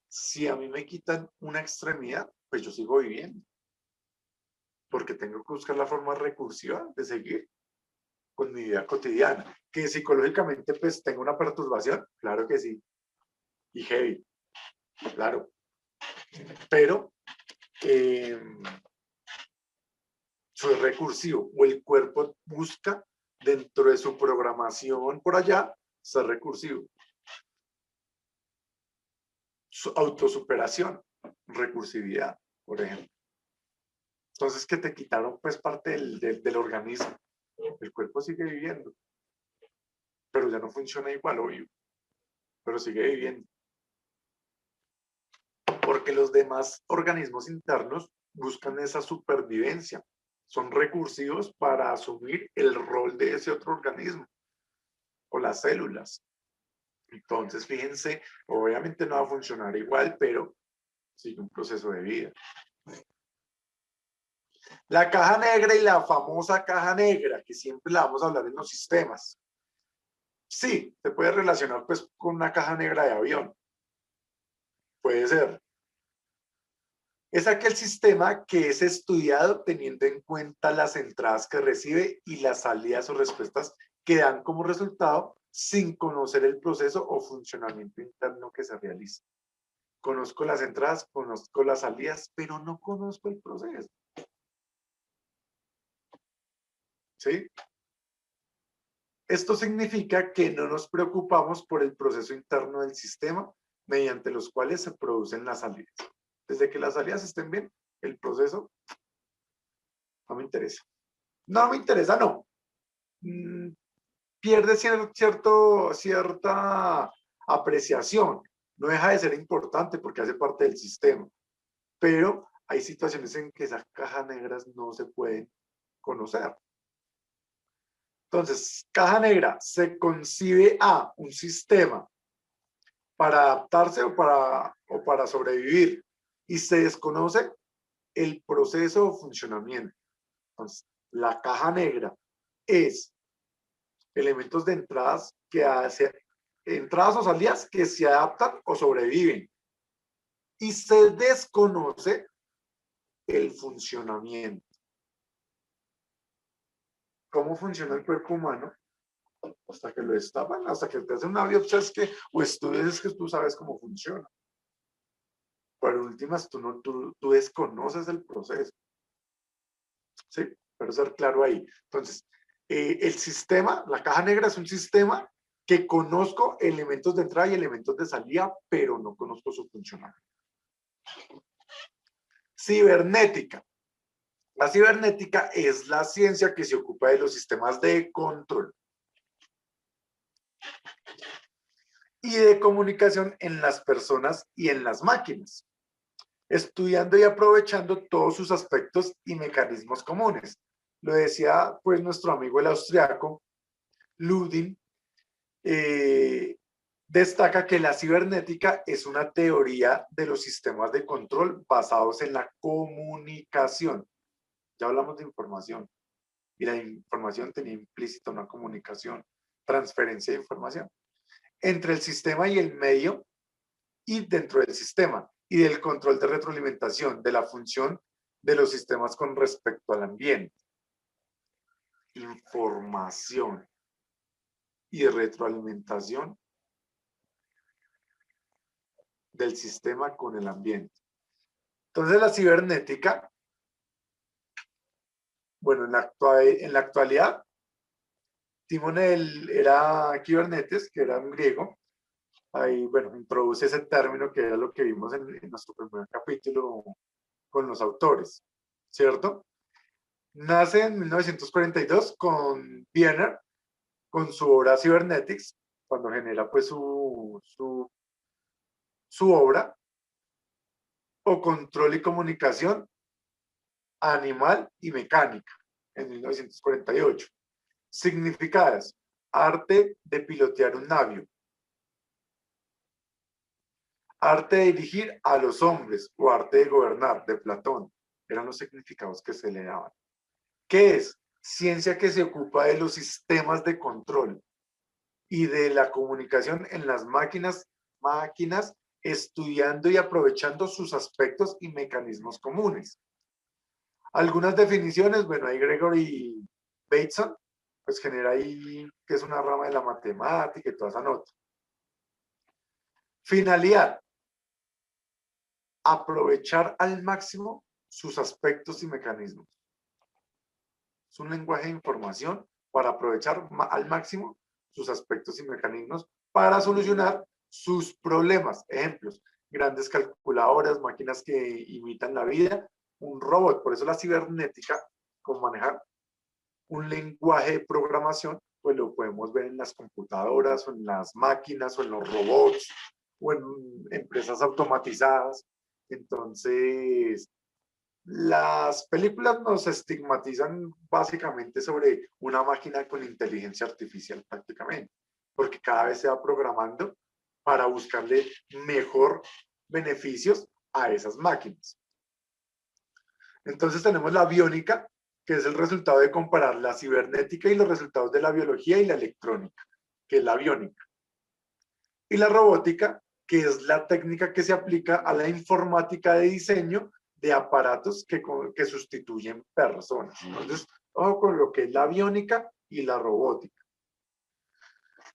Si a mí me quitan una extremidad, pues yo sigo viviendo. Porque tengo que buscar la forma recursiva de seguir con mi vida cotidiana. Que psicológicamente pues tengo una perturbación, claro que sí. Y heavy, claro. Pero soy recursivo o el cuerpo busca dentro de su programación por allá ser recursivo. Su autosuperación, recursividad, por ejemplo. Entonces que te quitaron pues parte del organismo. El cuerpo sigue viviendo, pero ya no funciona igual, obvio, pero sigue viviendo. Porque los demás organismos internos buscan esa supervivencia. Son recursivos para asumir el rol de ese otro organismo o las células. Entonces, fíjense, obviamente no va a funcionar igual, pero sigue un proceso de vida. La caja negra y la famosa caja negra, que siempre la vamos a hablar en los sistemas. Sí, se puede relacionar pues con una caja negra de avión. Puede ser. Es aquel sistema que es estudiado teniendo en cuenta las entradas que recibe y las salidas o respuestas que dan como resultado sin conocer el proceso o funcionamiento interno que se realiza. Conozco las entradas, conozco las salidas, pero no conozco el proceso. ¿Sí? Esto significa que no nos preocupamos por el proceso interno del sistema mediante los cuales se producen las salidas. Desde que las salidas estén bien, el proceso no me interesa. No me interesa, no. Pierde cierta apreciación. No deja de ser importante porque hace parte del sistema. Pero hay situaciones en que esas cajas negras no se pueden conocer. Entonces, caja negra se concibe a un sistema para adaptarse o para sobrevivir y se desconoce el proceso o funcionamiento. Entonces, la caja negra es elementos de entradas o salidas que se adaptan o sobreviven y se desconoce el funcionamiento. ¿Cómo funciona el cuerpo humano? Hasta que lo destapan, hasta que te hacen una biopsia o estudios que tú sabes cómo funciona. Pero en últimas, tú desconoces el proceso. ¿Sí? Pero ser claro ahí. Entonces, el sistema, la caja negra es un sistema que conozco elementos de entrada y elementos de salida, pero no conozco su funcionamiento. Cibernética. La cibernética es la ciencia que se ocupa de los sistemas de control y de comunicación en las personas y en las máquinas, estudiando y aprovechando todos sus aspectos y mecanismos comunes. Lo decía pues nuestro amigo el austriaco Ludin, destaca que la cibernética es una teoría de los sistemas de control basados en la comunicación. Ya hablamos de información y la información tenía implícita una comunicación, transferencia de información entre el sistema y el medio y dentro del sistema y del control de retroalimentación de la función de los sistemas con respecto al ambiente. Información y retroalimentación del sistema con el ambiente. Entonces la cibernética, bueno, en la actualidad, Timón era Kubernetes, que era un griego, ahí, bueno, introduce ese término que era lo que vimos en nuestro primer capítulo con los autores, ¿cierto? Nace en 1942 con Wiener, con su obra Cybernetics, cuando genera pues su obra, o Control y Comunicación Animal y Mecánica, en 1948. Significadas: arte de pilotear un navío, arte de dirigir a los hombres o arte de gobernar, de Platón. Eran los significados que se le daban. ¿Qué es? Ciencia que se ocupa de los sistemas de control y de la comunicación en las máquinas, estudiando y aprovechando sus aspectos y mecanismos comunes. Algunas definiciones, bueno, hay Gregory Bateson, pues genera ahí que es una rama de la matemática y toda esa nota. Finalidad: aprovechar al máximo sus aspectos y mecanismos. Es un lenguaje de información para aprovechar al máximo sus aspectos y mecanismos para solucionar sus problemas. Ejemplos: grandes calculadoras, máquinas que imitan la vida, un robot. Por eso la cibernética, como manejar un lenguaje de programación, pues lo podemos ver en las computadoras o en las máquinas o en los robots o en empresas automatizadas. Entonces, las películas nos estigmatizan básicamente sobre una máquina con inteligencia artificial prácticamente, porque cada vez se va programando para buscarle mejor beneficios a esas máquinas. Entonces tenemos la biónica, que es el resultado de comparar la cibernética y los resultados de la biología y la electrónica, que es la biónica. Y la robótica, que es la técnica que se aplica a la informática de diseño de aparatos que sustituyen personas. Entonces, ojo con lo que es la biónica y la robótica.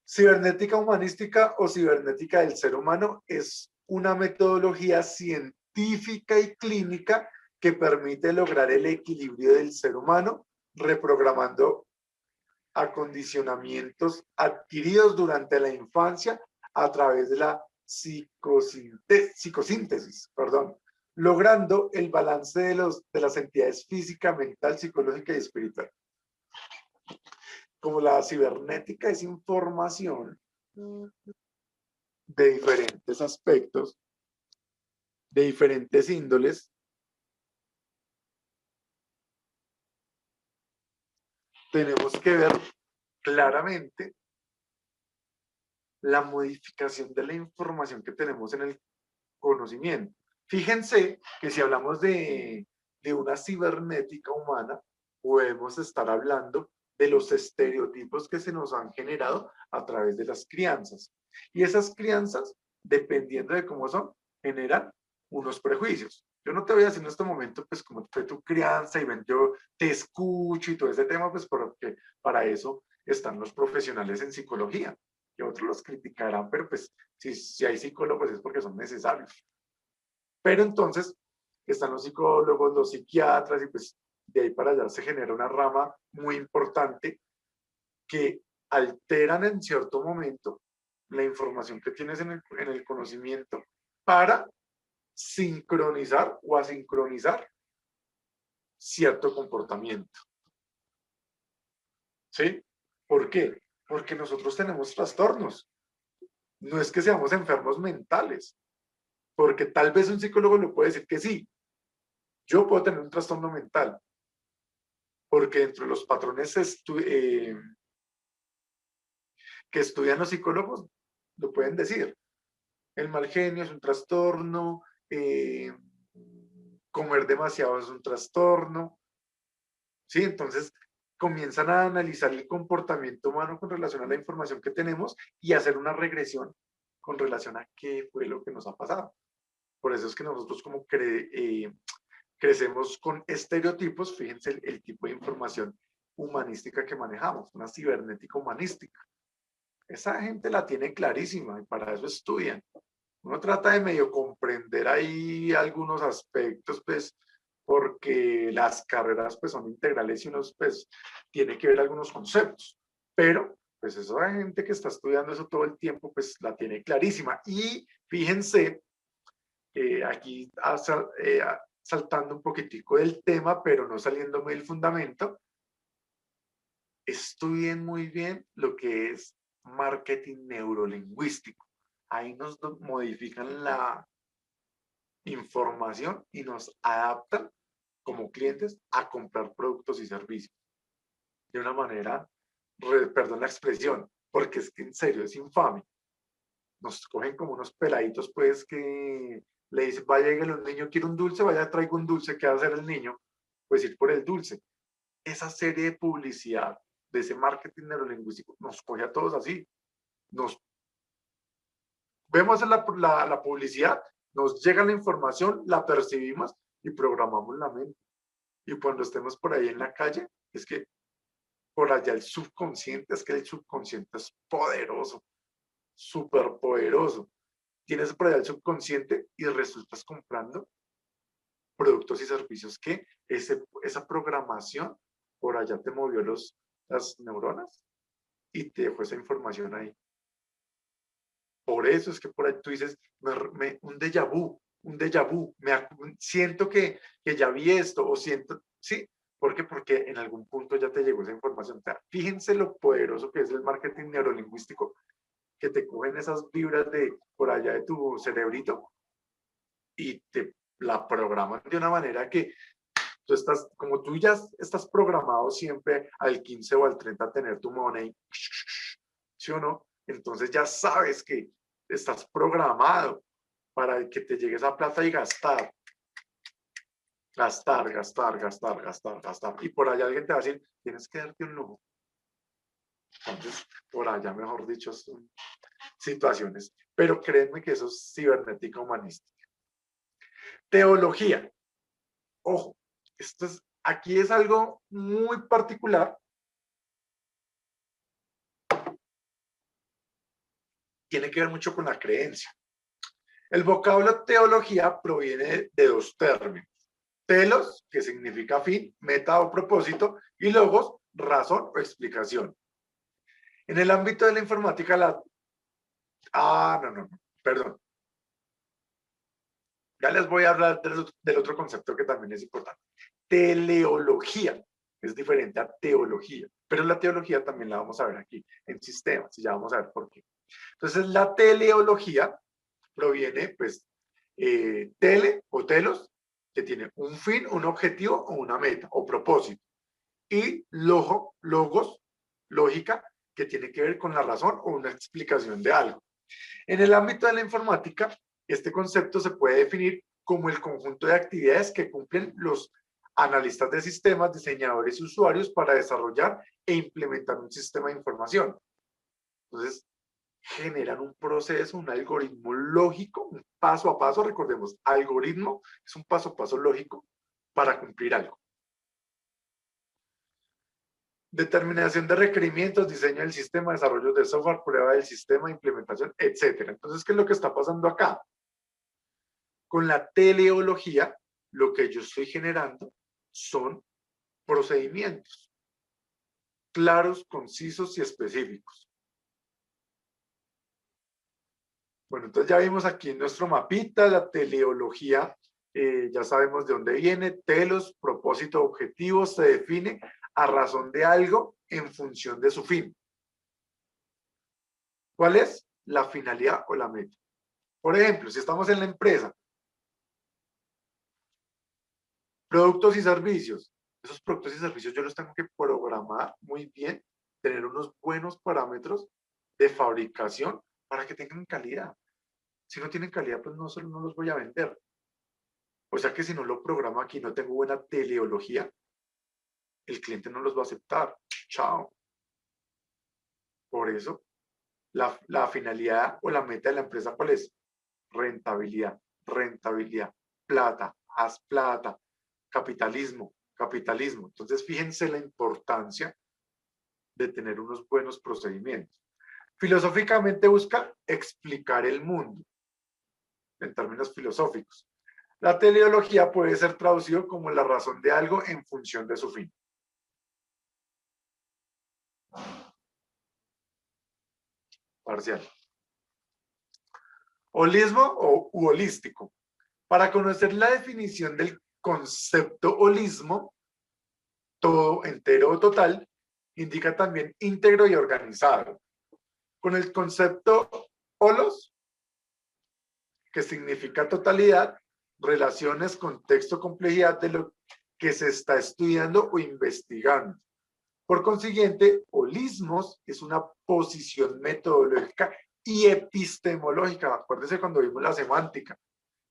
Cibernética humanística o cibernética del ser humano es una metodología científica y clínica que permite lograr el equilibrio del ser humano, reprogramando acondicionamientos adquiridos durante la infancia a través de la psicosíntesis, logrando el balance de las entidades física, mental, psicológica y espiritual. Como la cibernética es información de diferentes aspectos, de diferentes índoles, tenemos que ver claramente la modificación de la información que tenemos en el conocimiento. Fíjense que si hablamos de una cibernética humana, podemos estar hablando de los estereotipos que se nos han generado a través de las crianzas. Y esas crianzas, dependiendo de cómo son, generan unos prejuicios. Yo no te voy a decir en este momento, pues, cómo fue tu crianza y ven, yo te escucho y todo ese tema, pues, porque para eso están los profesionales en psicología. Y otros los criticarán, pero pues, si hay psicólogos es porque son necesarios. Pero entonces están los psicólogos, los psiquiatras, y pues de ahí para allá se genera una rama muy importante que alteran en cierto momento la información que tienes en el conocimiento para sincronizar o asincronizar cierto comportamiento. ¿Sí? ¿Por qué? Porque nosotros tenemos trastornos. No es que seamos enfermos mentales, porque tal vez un psicólogo le puede decir que sí, yo puedo tener un trastorno mental, porque dentro de los patrones que estudian los psicólogos lo pueden decir. El mal genio es un trastorno, comer demasiado es un trastorno, ¿sí? Entonces comienzan a analizar el comportamiento humano con relación a la información que tenemos y hacer una regresión con relación a qué fue lo que nos ha pasado. Por eso es que nosotros como crecemos con estereotipos. Fíjense el tipo de información humanística que manejamos, una cibernética humanística. Esa gente la tiene clarísima y para eso estudian. Uno trata de medio comprender ahí algunos aspectos, pues, porque las carreras pues son integrales y uno pues tiene que ver algunos conceptos, pero pues esa gente que está estudiando eso todo el tiempo pues la tiene clarísima. Y fíjense, aquí saltando un poquitico del tema, pero no saliéndome del fundamento, estudien muy bien lo que es marketing neurolingüístico. ahí nos modifican la información y nos adaptan como clientes a comprar productos y servicios de una manera, perdón la expresión, porque es que en serio es infame. Nos cogen como unos peladitos, pues, que le dicen, vaya, llegue un niño, quiere un dulce, vaya, traigo un dulce, ¿qué va a hacer el niño? Pues ir por el dulce. Esa serie de publicidad, de ese marketing neurolingüístico, nos coge a todos así. Nos vemos la publicidad, nos llega la información, la percibimos y programamos la mente. Y cuando estemos por ahí en la calle, es que por allá el subconsciente, es que el subconsciente es poderoso, súper poderoso. Tienes por allá el subconsciente y resultas comprando productos y servicios que esa programación por allá te movió las neuronas y te dejó esa información ahí. Por eso es que por ahí tú dices, un déjà vu, siento que ya vi esto o siento, sí, ¿por qué? Porque en algún punto ya te llegó esa información. O sea, fíjense lo poderoso que es el marketing neurolingüístico, que te cogen esas vibras de por allá de tu cerebrito y te la programan de una manera que tú estás, como tú ya estás programado siempre al 15 o al 30 a tener tu money, ¿sí o no? Entonces ya sabes que estás programado para que te llegue esa plata y gastar, gastar, gastar, gastar, gastar, gastar. Y por allá alguien te va a decir, tienes que darte un lujo. Entonces, por allá, mejor dicho, son situaciones. Pero créanme que eso es cibernética humanística. Teología. Ojo, aquí es algo muy particular. Tiene que ver mucho con la creencia. El vocablo teología proviene de dos términos. Telos, que significa fin, meta o propósito, y logos, razón o explicación. En el ámbito de la informática, no, perdón. Ya les voy a hablar del otro concepto que también es importante. Teleología. Es diferente a teología, pero la teología también la vamos a ver aquí en sistemas y ya vamos a ver por qué. Entonces, la teleología proviene, pues, tele o telos, que tiene un fin, un objetivo o una meta o propósito. Y logos, lógica, que tiene que ver con la razón o una explicación de algo. En el ámbito de la informática, este concepto se puede definir como el conjunto de actividades que cumplen los analistas de sistemas, diseñadores y usuarios para desarrollar e implementar un sistema de información. Entonces, generan un proceso, un algoritmo lógico, un paso a paso. Recordemos, algoritmo es un paso a paso lógico para cumplir algo. Determinación de requerimientos, diseño del sistema, desarrollo de software, prueba del sistema, implementación, etcétera. Entonces, ¿qué es lo que está pasando acá? Con la teleología, lo que yo estoy generando son procedimientos claros, concisos y específicos. Bueno, entonces ya vimos aquí en nuestro mapita la teleología, ya sabemos de dónde viene, telos, propósito, objetivo, se define a razón de algo en función de su fin. ¿Cuál es? La finalidad o la meta. Por ejemplo, si estamos en la empresa, productos y servicios, esos productos y servicios yo los tengo que programar muy bien, tener unos buenos parámetros de fabricación para que tengan calidad. Si no tienen calidad, pues no los voy a vender. O sea que si no lo programo aquí, no tengo buena teleología, el cliente no los va a aceptar. Chao. Por eso, la finalidad o la meta de la empresa, ¿cuál es? Rentabilidad, rentabilidad, plata, haz plata, capitalismo, capitalismo. Entonces, fíjense la importancia de tener unos buenos procedimientos. Filosóficamente busca explicar el mundo en términos filosóficos. La teleología puede ser traducido como la razón de algo en función de su fin. Parcial. Holismo o holístico. Para conocer la definición del concepto holismo, todo entero o total, indica también íntegro y organizado. Con el concepto holos, que significa totalidad, relaciones, contexto, complejidad de lo que se está estudiando o investigando. Por consiguiente, holismos es una posición metodológica y epistemológica, acuérdense cuando vimos la semántica,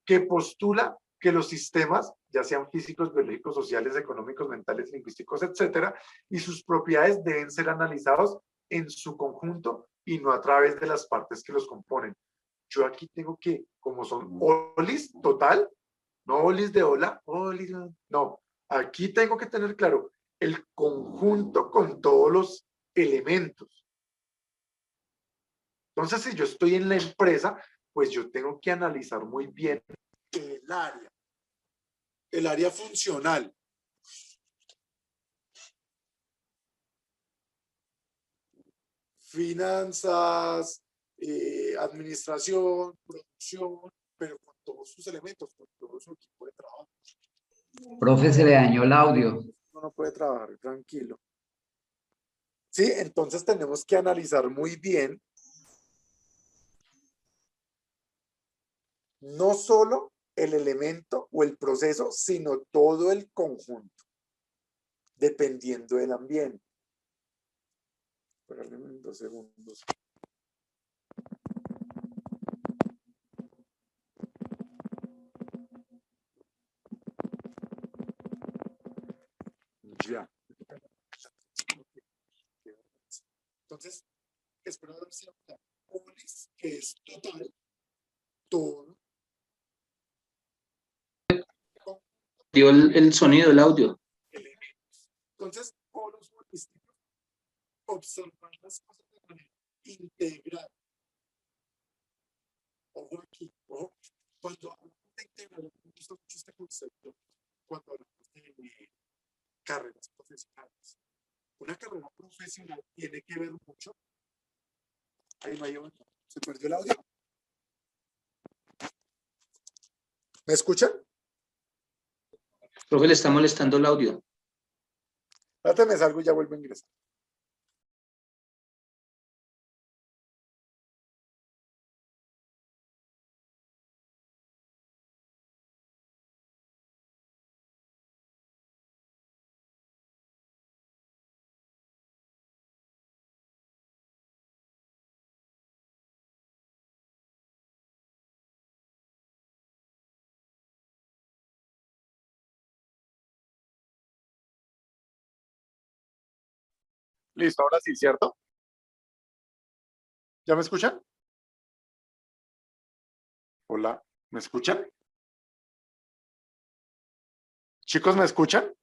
que postula que los sistemas, ya sean físicos, biológicos, sociales, económicos, mentales, lingüísticos, etcétera, y sus propiedades deben ser analizados en su conjunto y no a través de las partes que los componen. Yo aquí tengo que, como son olis total, no olis de hola, olis, no, aquí tengo que tener claro el conjunto con todos los elementos. Entonces, si yo estoy en la empresa, pues yo tengo que analizar muy bien el área funcional. Finanzas, administración, producción, pero con todos sus elementos, con todo su equipo de trabajo. Profe, se le dañó el audio. Uno no puede trabajar tranquilo. Sí, entonces tenemos que analizar muy bien no solo el elemento o el proceso, sino todo el conjunto, dependiendo del ambiente. Espérame 2 segundos. Ya. Entonces, espero ver si polis, que es total, todo. Dio el sonido, el audio. Elementos. Entonces, polos holísticos observan las cosas de manera integral. Ojo aquí, ojo. Cuando hablamos de integral, me gusta mucho este concepto cuando hablamos de carreras profesionales. Una carrera profesional tiene que ver mucho. Ahí no hay otro. ¿Se perdió el audio? ¿Me escuchan? Profe, le está molestando el audio. Espérate, me salgo y ya vuelvo a ingresar. Listo, ahora sí, ¿cierto? ¿Ya me escuchan? Hola, ¿me escuchan? Chicos, ¿me escuchan?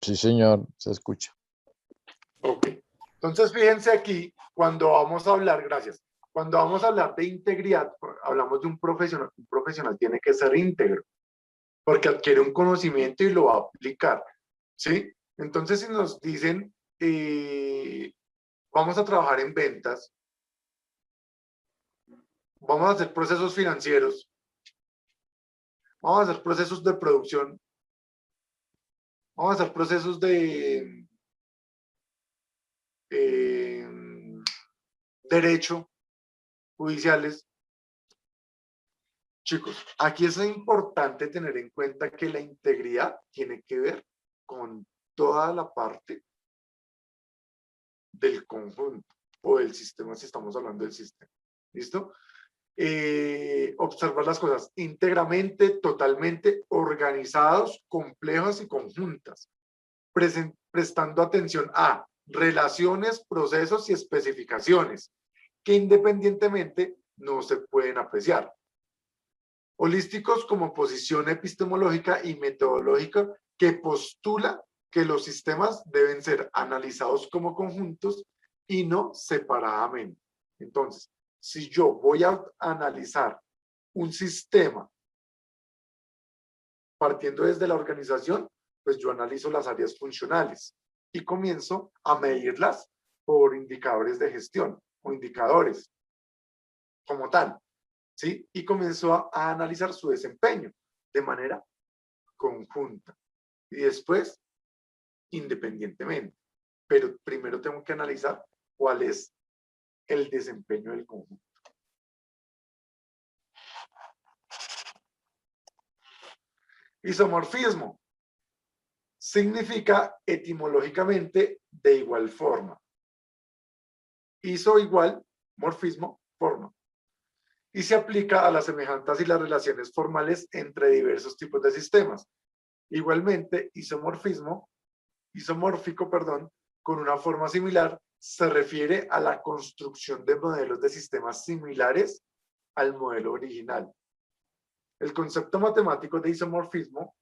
Sí, señor, se escucha. Ok. Entonces, fíjense aquí, cuando vamos a hablar, gracias, cuando vamos a hablar de integridad, hablamos de un profesional tiene que ser íntegro, porque adquiere un conocimiento y lo va a aplicar, ¿sí? Entonces, si nos dicen, vamos a trabajar en ventas, vamos a hacer procesos financieros, vamos a hacer procesos de producción, vamos a hacer procesos de derecho, judiciales. Chicos, aquí es importante tener en cuenta que la integridad tiene que ver con toda la parte del conjunto o del sistema, si estamos hablando del sistema. ¿Listo? Observar las cosas íntegramente, totalmente organizados, complejos y conjuntas, prestando atención a relaciones, procesos y especificaciones que independientemente no se pueden apreciar. Holísticos como posición epistemológica y metodológica que postula que los sistemas deben ser analizados como conjuntos y no separadamente. Entonces, si yo voy a analizar un sistema partiendo desde la organización, pues yo analizo las áreas funcionales y comienzo a medirlas por indicadores de gestión o indicadores como tal, ¿sí? Y comienzo a analizar su desempeño de manera conjunta y después independientemente. Pero primero tengo que analizar cuál es el desempeño del conjunto. Isomorfismo significa etimológicamente de igual forma. Iso igual, morfismo, forma. Y se aplica a las semejanzas y las relaciones formales entre diversos tipos de sistemas. Igualmente, isomórfico, con una forma similar, se refiere a la construcción de modelos de sistemas similares al modelo original. El concepto matemático de isomorfismo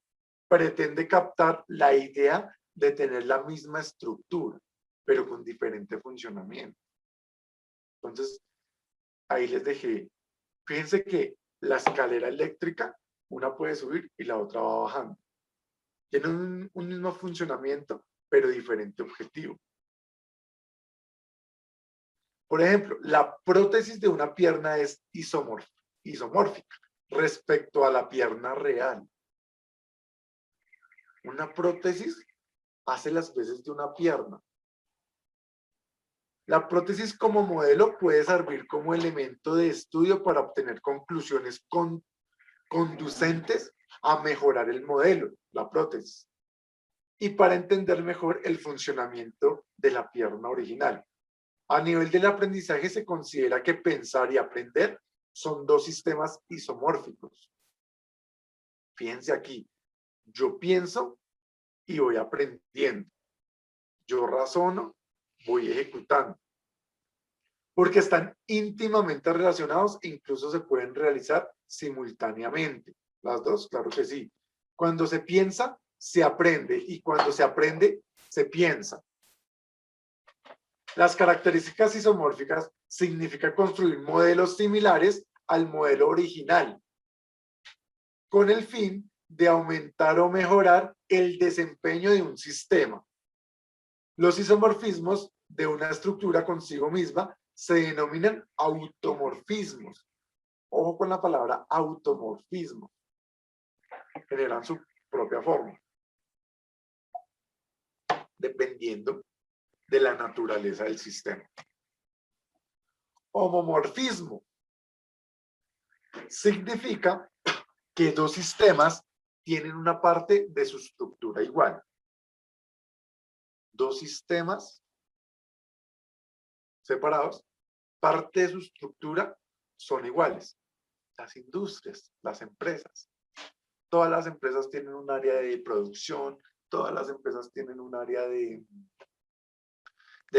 pretende captar la idea de tener la misma estructura, pero con diferente funcionamiento. Entonces, ahí les dejé. Fíjense que la escalera eléctrica, una puede subir y la otra va bajando. Tienen un mismo funcionamiento, pero diferente objetivo. Por ejemplo, la prótesis de una pierna es isomórfica respecto a la pierna real. Una prótesis hace las veces de una pierna. La prótesis como modelo puede servir como elemento de estudio para obtener conclusiones conducentes a mejorar el modelo, la prótesis, y para entender mejor el funcionamiento de la pierna original. A nivel del aprendizaje se considera que pensar y aprender son dos sistemas isomórficos. Fíjense aquí, yo pienso y voy aprendiendo. Yo razono, voy ejecutando. Porque están íntimamente relacionados e incluso se pueden realizar simultáneamente. Las dos, claro que sí. Cuando se piensa, se aprende, y cuando se aprende, se piensa. Las características isomórficas significa construir modelos similares al modelo original, con el fin de aumentar o mejorar el desempeño de un sistema. Los isomorfismos de una estructura consigo misma se denominan automorfismos. Ojo con la palabra automorfismo. Generan su propia forma, dependiendo de la naturaleza del sistema. Homomorfismo significa que dos sistemas tienen una parte de su estructura igual. Dos sistemas separados, parte de su estructura son iguales. Las industrias, las empresas. Todas las empresas tienen un área de producción, todas las empresas tienen un área de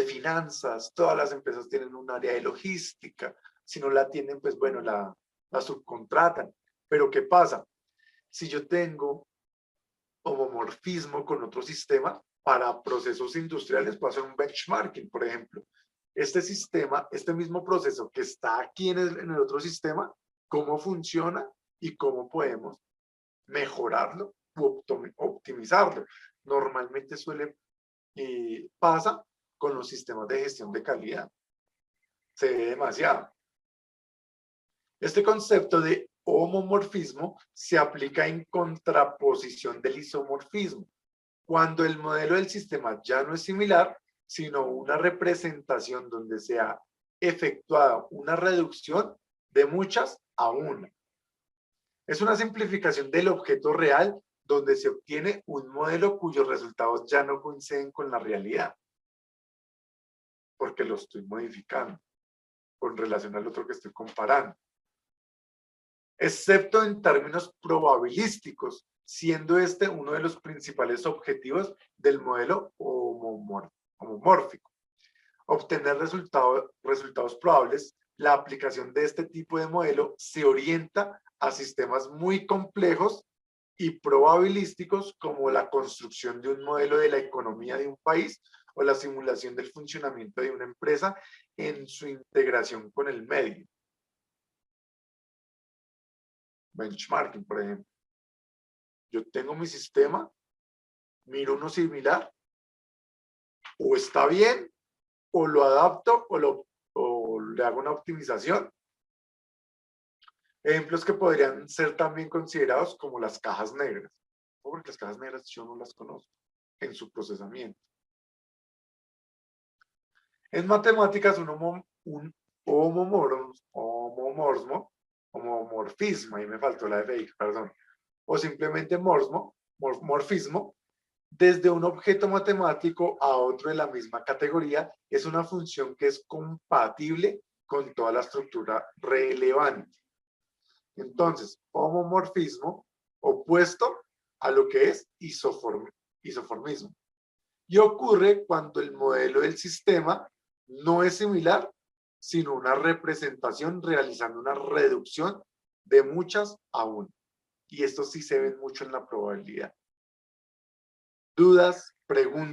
finanzas, todas las empresas tienen un área de logística. Si no la tienen, pues bueno, la subcontratan. Pero ¿qué pasa? Si yo tengo homomorfismo con otro sistema, para procesos industriales puedo hacer un benchmarking, por ejemplo. Este sistema, este mismo proceso que está aquí en el otro sistema, ¿cómo funciona y cómo podemos mejorarlo u optimizarlo? Normalmente pasa con los sistemas de gestión de calidad. Se ve demasiado. Este concepto de homomorfismo se aplica en contraposición del isomorfismo, cuando el modelo del sistema ya no es similar, sino una representación donde se ha efectuado una reducción de muchas a una. Es una simplificación del objeto real donde se obtiene un modelo cuyos resultados ya no coinciden con la realidad, porque lo estoy modificando con relación al otro que estoy comparando. Excepto en términos probabilísticos, siendo este uno de los principales objetivos del modelo homomórfico. Obtener resultados probables, la aplicación de este tipo de modelo se orienta a sistemas muy complejos y probabilísticos como la construcción de un modelo de la economía de un país o la simulación del funcionamiento de una empresa en su integración con el medio. Benchmarking, por ejemplo. Yo tengo mi sistema, miro uno similar, o está bien, o lo adapto, o le hago una optimización. Ejemplos que podrían ser también considerados como las cajas negras, porque las cajas negras yo no las conozco en su procesamiento. En matemáticas, un un homomorfismo, ahí me faltó la F, perdón, o simplemente morfismo, desde un objeto matemático a otro de la misma categoría, es una función que es compatible con toda la estructura relevante. Entonces, homomorfismo opuesto a lo que es isoformismo. Y ocurre cuando el modelo del sistema no es similar, sino una representación realizando una reducción de muchas a una. Y esto sí se ve mucho en la probabilidad. ¿Dudas? ¿Preguntas?